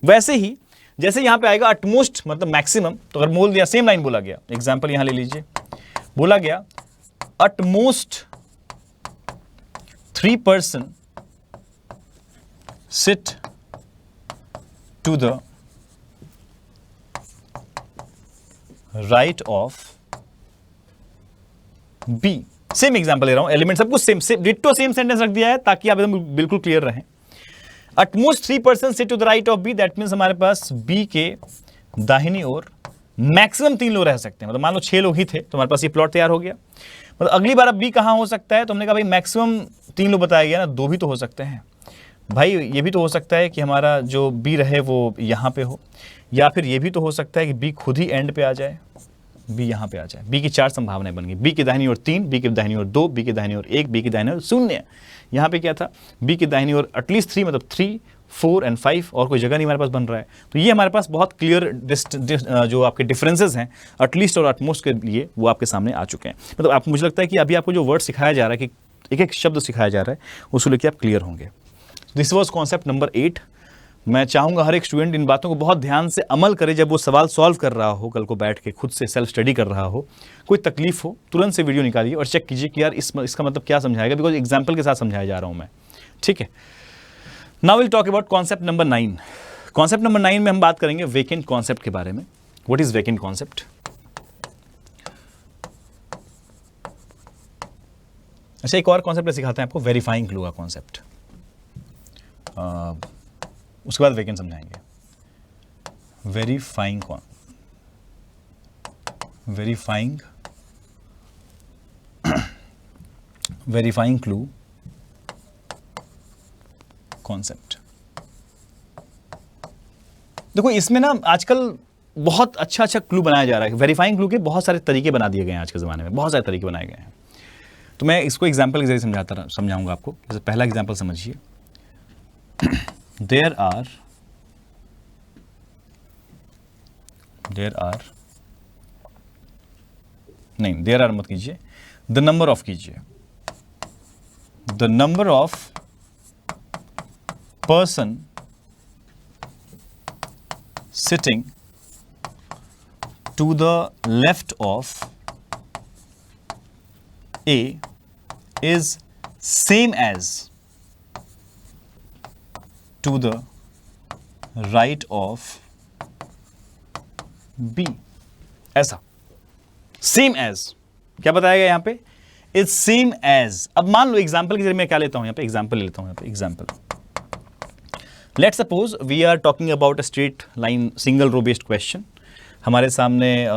वैसे ही जैसे यहां पे आएगा अटमोस्ट मतलब मैक्सिमम, तो अगर बोल दिया सेम लाइन बोला गया, एग्जांपल यहां ले लीजिए, बोला गया at most 3% sit to the right of B. Same example ले रहा हूं, एलिमेंट सब कुछ सेम डिट्टो सेम सेंटेंस रख दिया है ताकि आप एकदम बिल्कुल क्लियर रहें। At most 3% sit to the right of B, that means हमारे पास बी के दाहिनी ओर मैक्सिमम 3 लोग रह सकते हैं। मतलब मान लो 6 लोग ही थे तो हमारे पास ये प्लॉट तैयार हो गया। मतलब अगली बार अब बी कहां हो सकता है, तो हमने कहा भाई मैक्सिमम 3 लोग बताया गया ना, 2 भी तो हो सकते हैं भाई। ये भी तो हो सकता है कि हमारा जो बी रहे वो यहां पे हो, या फिर ये भी तो हो सकता है कि बी खुद ही एंड पे आ जाए, बी यहां पे आ जाए। बी की 4 संभावनाएं बन गई, बी की दाहिनी ओर 3, बी की दाहिनी ओर 2, बी की दाहिनी ओर 1, बी की दाहिनी ओर 0। यहां पे क्या था, बी की दाहिनी ओर एटलीस्ट 3 मतलब 3 4 एंड 5, और कोई जगह नहीं हमारे पास बन रहा है। तो ये हमारे पास बहुत क्लियर जो आपके डिफरेंसेस हैं एटलीस्ट और एटमोस्ट के लिए वो आपके सामने आ चुके हैं। मतलब आप, मुझे लगता है कि अभी आपको जो वर्ड सिखाया जा रहा है, कि एक एक शब्द सिखाया जा रहा है, उसको लेकर आप क्लियर होंगे। This was concept number 8। मैं चाहूंगा हर एक स्टूडेंट इन बातों को बहुत ध्यान से अमल करे जब वो सवाल सॉल्व कर रहा हो, कल को बैठ के खुद से सेल्फ स्टडी कर रहा हो। कोई तकलीफ हो तुरंत से वीडियो निकालिए और चेक कीजिए कि यार इसका मतलब क्या समझाएगा, बिकॉज एग्जाम्पल के साथ समझाया जा रहा हूं मैं, ठीक है। Now will talk about concept number 9। Concept number 9 में हम बात करेंगे वेकेंट कॉन्सेप्ट के बारे में। What is vacant concept? अच्छा, एक और कॉन्सेप्ट सिखाते हैं आपको, वेरीफाइंग क्लू का कॉन्सेप्ट। उसके बाद वेकेंट समझाएंगे। Verifying clue concept. देखो इसमें ना आजकल बहुत अच्छा क्लू बनाया जा रहा है। वेरीफाइंग क्लू के बहुत सारे तरीके बना दिए गए हैं आज के ज़माने में, बहुत सारे तरीके बनाए गए हैं। तो मैं इसको एग्जाम्पल के जरिए समझाऊंगा आपको। जैसे पहला एग्जाम्पल समझिए, देयर आर मत कीजिए, द नंबर ऑफ कीजिए, the number of person sitting to the left of A is same as to the right of B। ऐसा सेम एज क्या बताया गया यहां पे, इज सेम एज। अब मान लो एग्जाम्पल के जरिए मैं क्या लेता हूं, यहां पे एग्जाम्पल ले लेता हूं, यहां पे example. Let's suppose we are talking about a straight line single row based question. हमारे सामने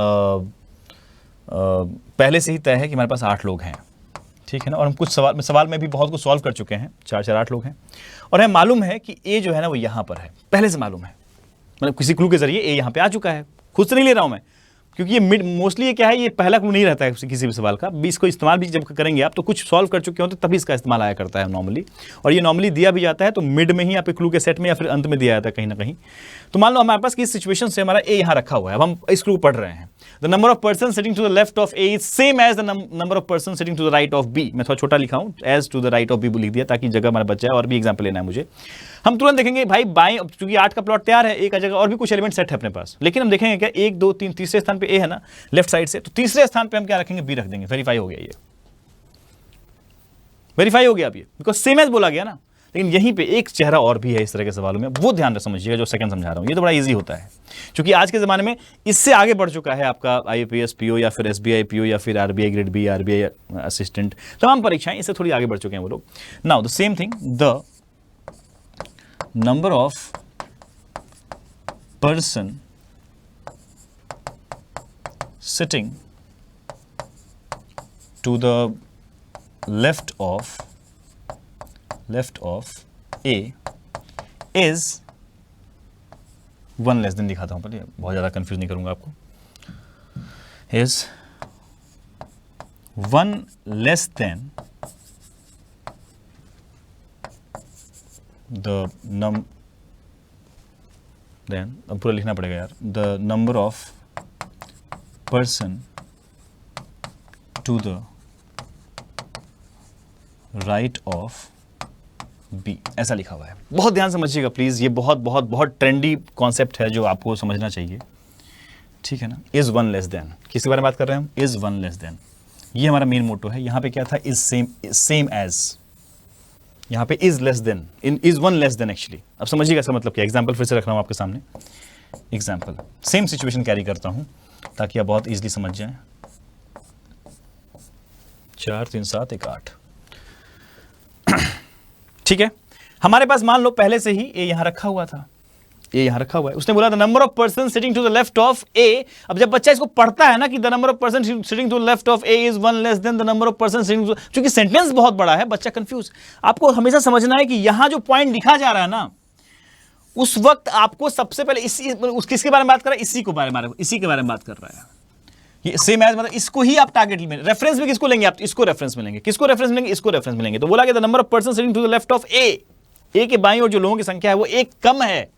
पहले से ही तय है कि हमारे पास 8 लोग हैं, ठीक है ना, और हम कुछ सवाल में भी बहुत कुछ सॉल्व कर चुके हैं, 4 8 लोग हैं, और हमें मालूम है कि ए जो है ना वो यहाँ पर है, पहले से मालूम है, मतलब किसी क्लू के जरिए ए यहाँ पे आ चुका है, खुद से नहीं ले रहा हूँ मैं, क्योंकि ये मोस्टली ये क्या है, ये पहला क्लू नहीं रहता है किसी भी सवाल का। इसको इस्तेमाल भी जब करेंगे आप तो कुछ सॉल्व कर चुके हो तो तभी इसका इस्तेमाल आया करता है नॉर्मली, और ये नॉर्मली दिया भी जाता है तो मिड में ही आप क्लू के सेट में या फिर अंत में दिया जाता है कहीं ना कहीं। तो मान लो हमारे पास किस सिचुएशन से हमारा ए यहाँ रखा हुआ है, अब हम इस क्लू पढ़ रहे हैं, the number of person sitting to the left of A is same as the number of person sitting to the right of B. मैं थोड़ा छोटा लिखा हूँ, as to the right of B लिख दिया ताकि जगह हमारा बच जाए, और भी एग्जाम्पल लेना है मुझे। हम तुरंत देखेंगे भाई बाएं, क्योंकि 8 का प्लॉट तैयार है, एक जगह और भी कुछ एलिमेंट सेट है अपने पास, लेकिन हम देखेंगे क्या 1 2 3 तीसरे स्थान पे ए है ना लेफ्ट साइड से, तो तीसरे स्थान पे हम क्या रखेंगे, बी रख देंगे। वेरीफाई हो गया, ये वेरीफाई हो गया अब ये, बिकॉज सेम एज बोला गया ना। लेकिन यहीं पे एक चेहरा और भी है इस तरह के सवालों में, वो ध्यान समझिएगा जो सेकंड समझा रहा हूं, ये तो बड़ा इजी होता है, क्योंकि आज के जमाने में इससे आगे बढ़ चुका है आपका आईपीएस पीओ या फिर एसबीआई पीओ या फिर RBI grade B, RBI assistant, तमाम परीक्षाएं इससे थोड़ी आगे बढ़ चुके हैं वो लोग। Now the same thing, the number of person sitting to the left of A is 1 less than, दिखाता हूं पहले बहुत ज़्यादा कंफ्यूज नहीं करूंगा आपको, is 1 less than the then, अब पूरा लिखना पड़ेगा यार, the number of person to the right of B, ऐसा लिखा हुआ है। बहुत ध्यान समझिएगा प्लीज, ये बहुत बहुत बहुत ट्रेंडी कॉन्सेप्ट है जो आपको समझना चाहिए, ठीक है ना। इज 1 लेस देन, किसके बारे में बात कर रहे हैं हम? इज 1 लेस देन, ये हमारा मेन मोटो है। यहां पे क्या था? इज सेम एज, यहां पे is less than, in is 1 less then actually. अब समझिएगा इसका मतलब क्या। एग्जाम्पल फिर से रख रहा हूं आपके सामने, एग्जाम्पल सेम सिचुएशन कैरी करता हूं ताकि आप बहुत इजीली समझ जाएं। 4 3 7 1 8, ठीक है। हमारे पास मान लो पहले से ही ए यहां रखा हुआ था, ए यहां रखा हुआ है। उसने बोला the number of person sitting to the left of A. अब जब बच्चा इसको पढ़ता है ना कि the number of person sitting to the left of A is 1 less than the number of person sitting, क्योंकि सेंटेंस बहुत बड़ा है, बच्चा कंफ्यूज। आपको हमेशा समझना है कि यहां जो पॉइंट लिखा जा रहा है ना, उस वक्त आपको सबसे पहले किसके बारे में बात कर रहा है? इसी के बारे में बात कर रहा है। ये सेम एज मतलब इसको ही आप टारगेट में, रेफरेंस में किसको लेंगे आप? इसको रेफरेंस में लेंगे। किसको रेफरेंस में लेंगे? इसको रेफरेंस में लेंगे। तो बोला कि the number of person sitting to the left of A, A के बाईं ओर जो लोगों की संख्या है वो एक कम है।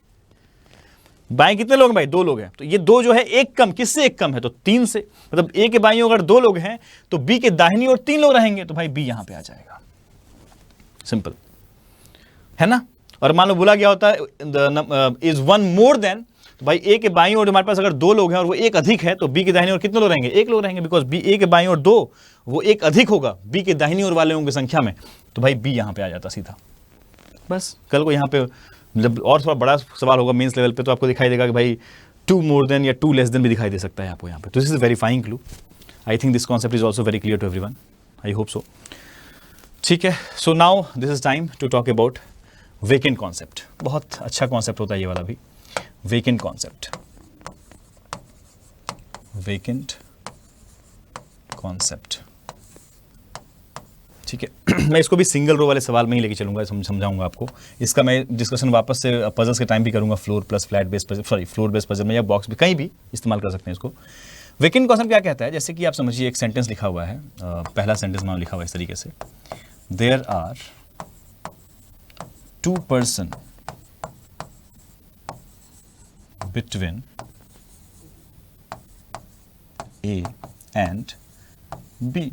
बाएं कितने लोग हैं भाई? 2 लोग हैं। तो ये 2 जो है एक कम, किससे एक कम है? तो 3 से। मतलब ए के बाईं ओर अगर 2 लोग हैं तो बी के दाहिनी ओर 3 लोग रहेंगे, तो भाई बी यहां पे आ जाएगा। सिंपल है ना। और मान लो बोला गया होता है इज 1 मोर देन, तो भाई ए के बाईं ओर हमारे पास अगर 2 लोग हैं और वो एक अधिक है, तो बी के दाहिनी ओर कितने लोग रहेंगे? 1 लोग रहेंगे, बिकॉज बी ए के बाईं ओर 2, वो एक अधिक होगा बी के दाहिनी ओर वाले लोगों की संख्या में, तो भाई बी यहां पे आ जाता सीधा। बस कल को यहां पे जब और थोड़ा बड़ा सवाल होगा मेंस लेवल पे, तो आपको दिखाई देगा कि भाई 2 मोर देन या 2 लेस देन भी दिखाई दे सकता है आपको यहां पे। तो this is verifying clue. I think this concept is also very clear to everyone, I hope so. ठीक है, so now this is time to talk about vacant concept. बहुत अच्छा कॉन्सेप्ट होता है ये वाला भी, वेकेंट कॉन्सेप्ट। वेकेंट कॉन्सेप्ट, ठीक है। मैं इसको भी सिंगल रो वाले सवाल में ही लेके चलूंगा, समझाऊंगा आपको। इसका मैं डिस्कशन वापस से पजल्स के टाइम भी करूंगा, floor plus flat base puzzle, sorry floor base puzzle में या बॉक्स भी, कहीं भी इस्तेमाल कर सकते हैं इसको। वेकेंट कॉन्सेप्ट क्या कहता है? जैसे कि आप समझिए एक सेंटेंस लिखा हुआ है, पहला सेंटेंस मान लिखा हुआ है इस तरीके से, there are 2 person between A and B.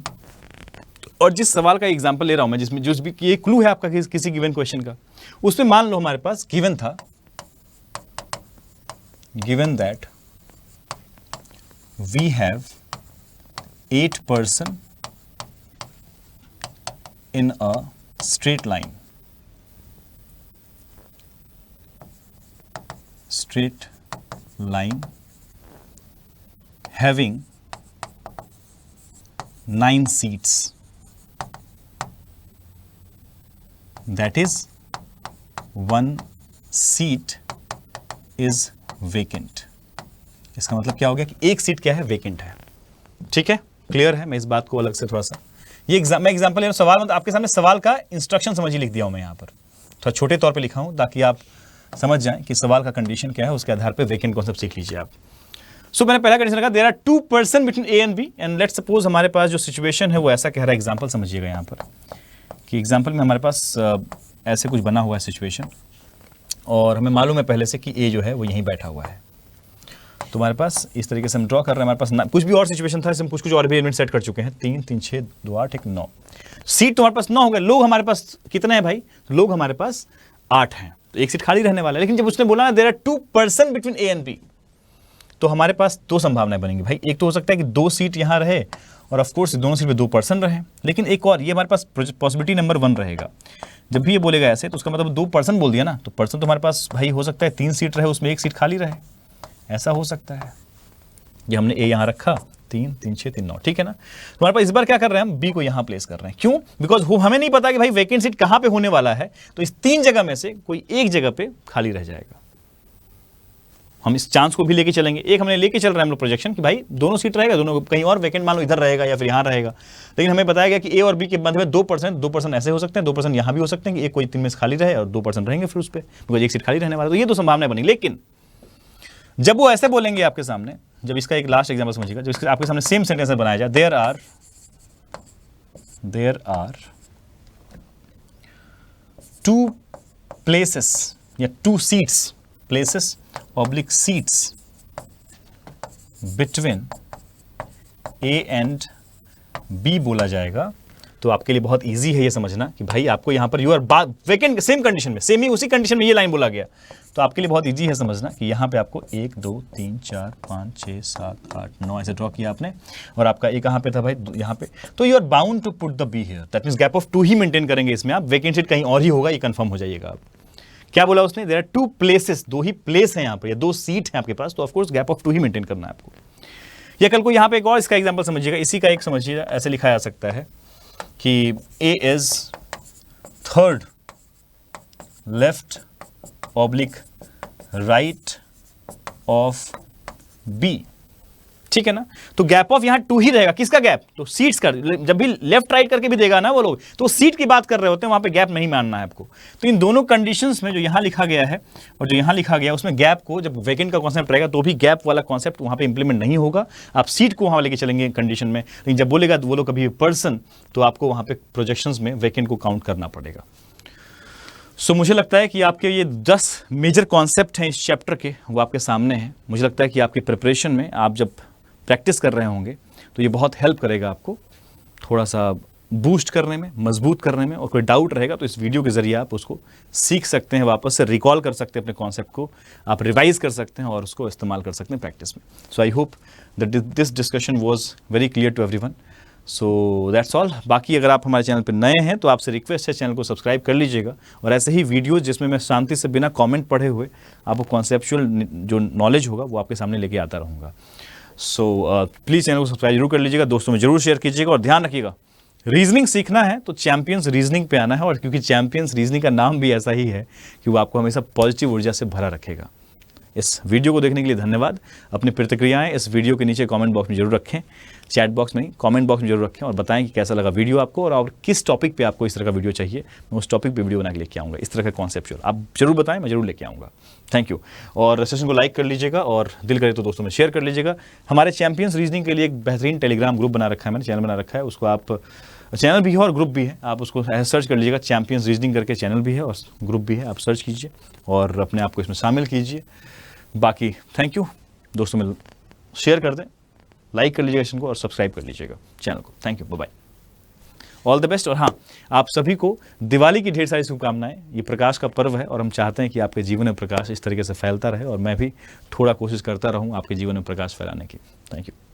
और जिस सवाल का एग्जांपल ले रहा हूं मैं, जिसमें जो भी ये क्लू है आपका किसी गिवन क्वेश्चन का, उसमें मान लो हमारे पास गिवन था, given that we have 8 person in a straight line, straight line having 9 seats, that is 1 seat is vacant। इसका मतलब क्या हो गया कि एक सीट क्या है? वेकेंट है। ठीक है, क्लियर है। मैं इस बात को अलग से थोड़ा सा मैं एग्जांपल ले रहा हूं, सवाल मतलब आपके सामने सवाल का इंस्ट्रक्शन समझिए लिख दिया हूं मैं यहां पर, थोड़ा छोटे तौर पे लिखा हूं ताकि आप समझ जाएं कि सवाल का कंडीशन क्या है, उसके आधार पे वेकेंट कॉन्सेप्ट सीख लीजिए आप। सो मैंने पहला कंडीशन रखा, there are 2 person between A and B, and let's suppose हमारे पास जो सिचुएशन है वो ऐसा कह रहा है। एग्जांपल समझिएगा यहाँ पर कि एग्जांपल में हमारे पास ऐसे कुछ बना हुआ है सिचुएशन, और हमें मालूम है पहले से कि ए जो है वो यहीं बैठा हुआ है। तो हमारे पास इस तरीके से हम ड्रॉ कर रहे हैं। हमारे पास कुछ भी और सिचुएशन था, इसमें कुछ और भी एलिमेंट सेट कर चुके हैं। 3 3 6 2 8 1 9 सीट तो हमारे पास 9 हो गए। लोग हमारे पास कितने हैं भाई? लोग हमारे पास 8 हैं, तो एक सीट खाली रहने वाला है। लेकिन जब उसने बोला ना there are 2 person between A and B, तो हमारे पास 2 संभावनाएं बनेंगी भाई। एक तो हो सकता है कि 2 सीट यहां रहे और ऑफ कोर्स दोनों सीट पे 2 पर्सन रहे, लेकिन एक और ये हमारे पास पॉसिबिलिटी नंबर 1 रहेगा। जब भी ये बोलेगा ऐसे तो उसका मतलब 2 पर्सन बोल दिया ना, तो पर्सन तो हमारे पास भाई हो सकता है 3 सीट रहे, उसमें 1 सीट खाली रहे, ऐसा हो सकता है। ये हमने ए यहां रखा, 3 3 6 3 9, ठीक है ना। तो हमारे पास इस बार क्या कर रहे हैं हम? बी को यहां प्लेस कर रहे हैं। क्यों? बिकॉज हमें नहीं पता कि भाई वैकेंट सीट कहां पे होने वाला है, तो इस 3 जगह में से कोई एक जगह पे खाली रह जाएगा। हम इस चांस को भी लेके चलेंगे। एक हमने लेके चल रहे हैं हम लोग प्रोजेक्शन कि भाई दोनों सीट रहेगा, दोनों कहीं और वैकेंट मान लो इधर रहेगा या फिर यहां रहेगा, लेकिन हमें बताया गया कि ए और बी के मध्य में 2% ऐसे हो सकते हैं, 2% यहां भी हो सकते हैं कि एक कोई 3 में से खाली रहे और 2% रहेंगे फिर उस पर, बिकॉज एक सीट खाली रहने वाला। तो ये 2 संभावनाएं बनी। लेकिन जब वो ऐसे बोलेंगे आपके सामने, जब इसका एक लास्ट एग्जांपल समझिएगा, जब आपके सामने सेम सेंटेंस बनाया जाए, there are there are two places या two seats, places oblique seats between A and B बोला जाएगा, तो आपके लिए बहुत इजी है ये समझना कि भाई आपको यहां पर you are vacant, same condition में, सेम ही उसी कंडीशन में ये लाइन बोला गया, तो आपके लिए बहुत इजी है समझना कि यहां पे आपको 1 2 3 4 5 6 7 8 9 ऐसे ड्रॉ किया आपने, और आपका ए कहां पे था भाई, यहां पे, तो you are bound to put the B here, that means gap of 2 ही मेंटेन करेंगे इसमें आप, वैकेंट सीट कहीं और ही होगा, ये कंफर्म हो जाइएगा आप। क्या बोला उसने, देयर आर 2 प्लेसेस, 2 ही प्लेस है यहां पर, या 2 सीट है आपके पास, तो ऑफकोर्स गैप ऑफ 2 ही मेंटेन करना है आपको। या कल को यहां पे एक और इसका एग्जांपल समझिएगा, इसी का एक समझिएगा, ऐसे लिखा जा सकता है कि A is third left oblique right of B, ठीक है ना। तो गैप ऑफ यहां 2 ही रहेगा, किसका गैप, तो सीट्स का। जब भी लेफ्ट राइट करके भी देगा ना वो लोग, तो सीट की बात कर रहे होते हैं, वहां पे गैप नहीं मानना है आपको। तो इन दोनों कंडीशंस में जो यहां लिखा गया है और जो यहां लिखा गया है, उसमें गैप को, जब वैकेंट का कॉन्सेप्ट रहेगा तो भी गैप वाला कॉन्सेप्ट वहां पे इंप्लीमेंट नहीं होगा, आप सीट को वहां लेके चलेंगे कंडीशन में। लेकिन जब बोलेगा वो लोग कभी पर्सन, तो आपको वहां पे प्रोजेक्शंस में वैकेंट को काउंट करना पड़ेगा। सो मुझे लगता है कि आपके ये 10 मेजर कॉन्सेप्ट हैं इस चैप्टर के, वो आपके सामने हैं। मुझे लगता है कि आपकी प्रिपरेशन में, आप जब प्रैक्टिस कर रहे होंगे, तो ये बहुत हेल्प करेगा आपको थोड़ा सा बूस्ट करने में, मजबूत करने में। और कोई डाउट रहेगा तो इस वीडियो के जरिए आप उसको सीख सकते हैं, वापस से रिकॉल कर सकते हैं अपने कॉन्सेप्ट को, आप रिवाइज कर सकते हैं और उसको इस्तेमाल कर सकते हैं प्रैक्टिस में। So I hope that this discussion was very clear to everyone. So that's all. बाकी अगर आप हमारे चैनल पर नए हैं तो आपसे रिक्वेस्ट है चैनल को सब्सक्राइब कर लीजिएगा, और ऐसे ही वीडियोज़ जिसमें मैं शांति से बिना कॉमेंट पढ़े हुए आपको कॉन्सेप्चुअल जो नॉलेज होगा वो आपके सामने लेके आता रहूँगा। सो प्लीज़ चैनल को सब्सक्राइब जरूर कर लीजिएगा, दोस्तों में जरूर शेयर कीजिएगा, और ध्यान रखिएगा रीजनिंग सीखना है तो चैंपियंस रीजनिंग पे आना है, और क्योंकि चैंपियंस रीजनिंग का नाम भी ऐसा ही है कि वो आपको हमेशा पॉजिटिव ऊर्जा से भरा रखेगा। इस वीडियो को देखने के लिए धन्यवाद। अपनी प्रतिक्रियाएं इस वीडियो के नीचे कमेंट बॉक्स में जरूर रखें, चैट बॉक्स में नहीं, कमेंट बॉक्स में जरूर रखें, और बताएं कि कैसा लगा वीडियो आपको, और किस टॉपिक पे आपको इस तरह का वीडियो चाहिए। मैं उस टॉपिक पे वीडियो बना के लेके आऊँगा, इस तरह का कॉन्सेप्चुअल आप जरूर बताएं, मैं जरूर लेके आऊँगा। Thank you. और सेशन को लाइक कर लीजिएगा, और दिल करे तो दोस्तों में शेयर कर लीजिएगा। हमारे चैंपियंस रीजनिंग के लिए एक बेहतरीन टेलीग्राम ग्रुप बना रखा है, मैंने चैनल बना रखा है, उसको आप, चैनल भी है और ग्रुप भी है, आप उसको सर्च कर लीजिएगा, चैंपियंस रीजनिंग करके चैनल भी है और ग्रुप भी है, आप सर्च कीजिए और अपने आप को इसमें शामिल कीजिए। बाकी थैंक यू, दोस्तों में शेयर कर दें, लाइक कर लीजिएगा सेशन को, और सब्सक्राइब कर लीजिएगा चैनल को। Thank you, bye bye, all the best. और हाँ, आप सभी को दिवाली की ढेर सारी शुभकामनाएं। ये प्रकाश का पर्व है और हम चाहते हैं कि आपके जीवन में प्रकाश इस तरीके से फैलता रहे, और मैं भी थोड़ा कोशिश करता रहूं आपके जीवन में प्रकाश फैलाने की। Thank you.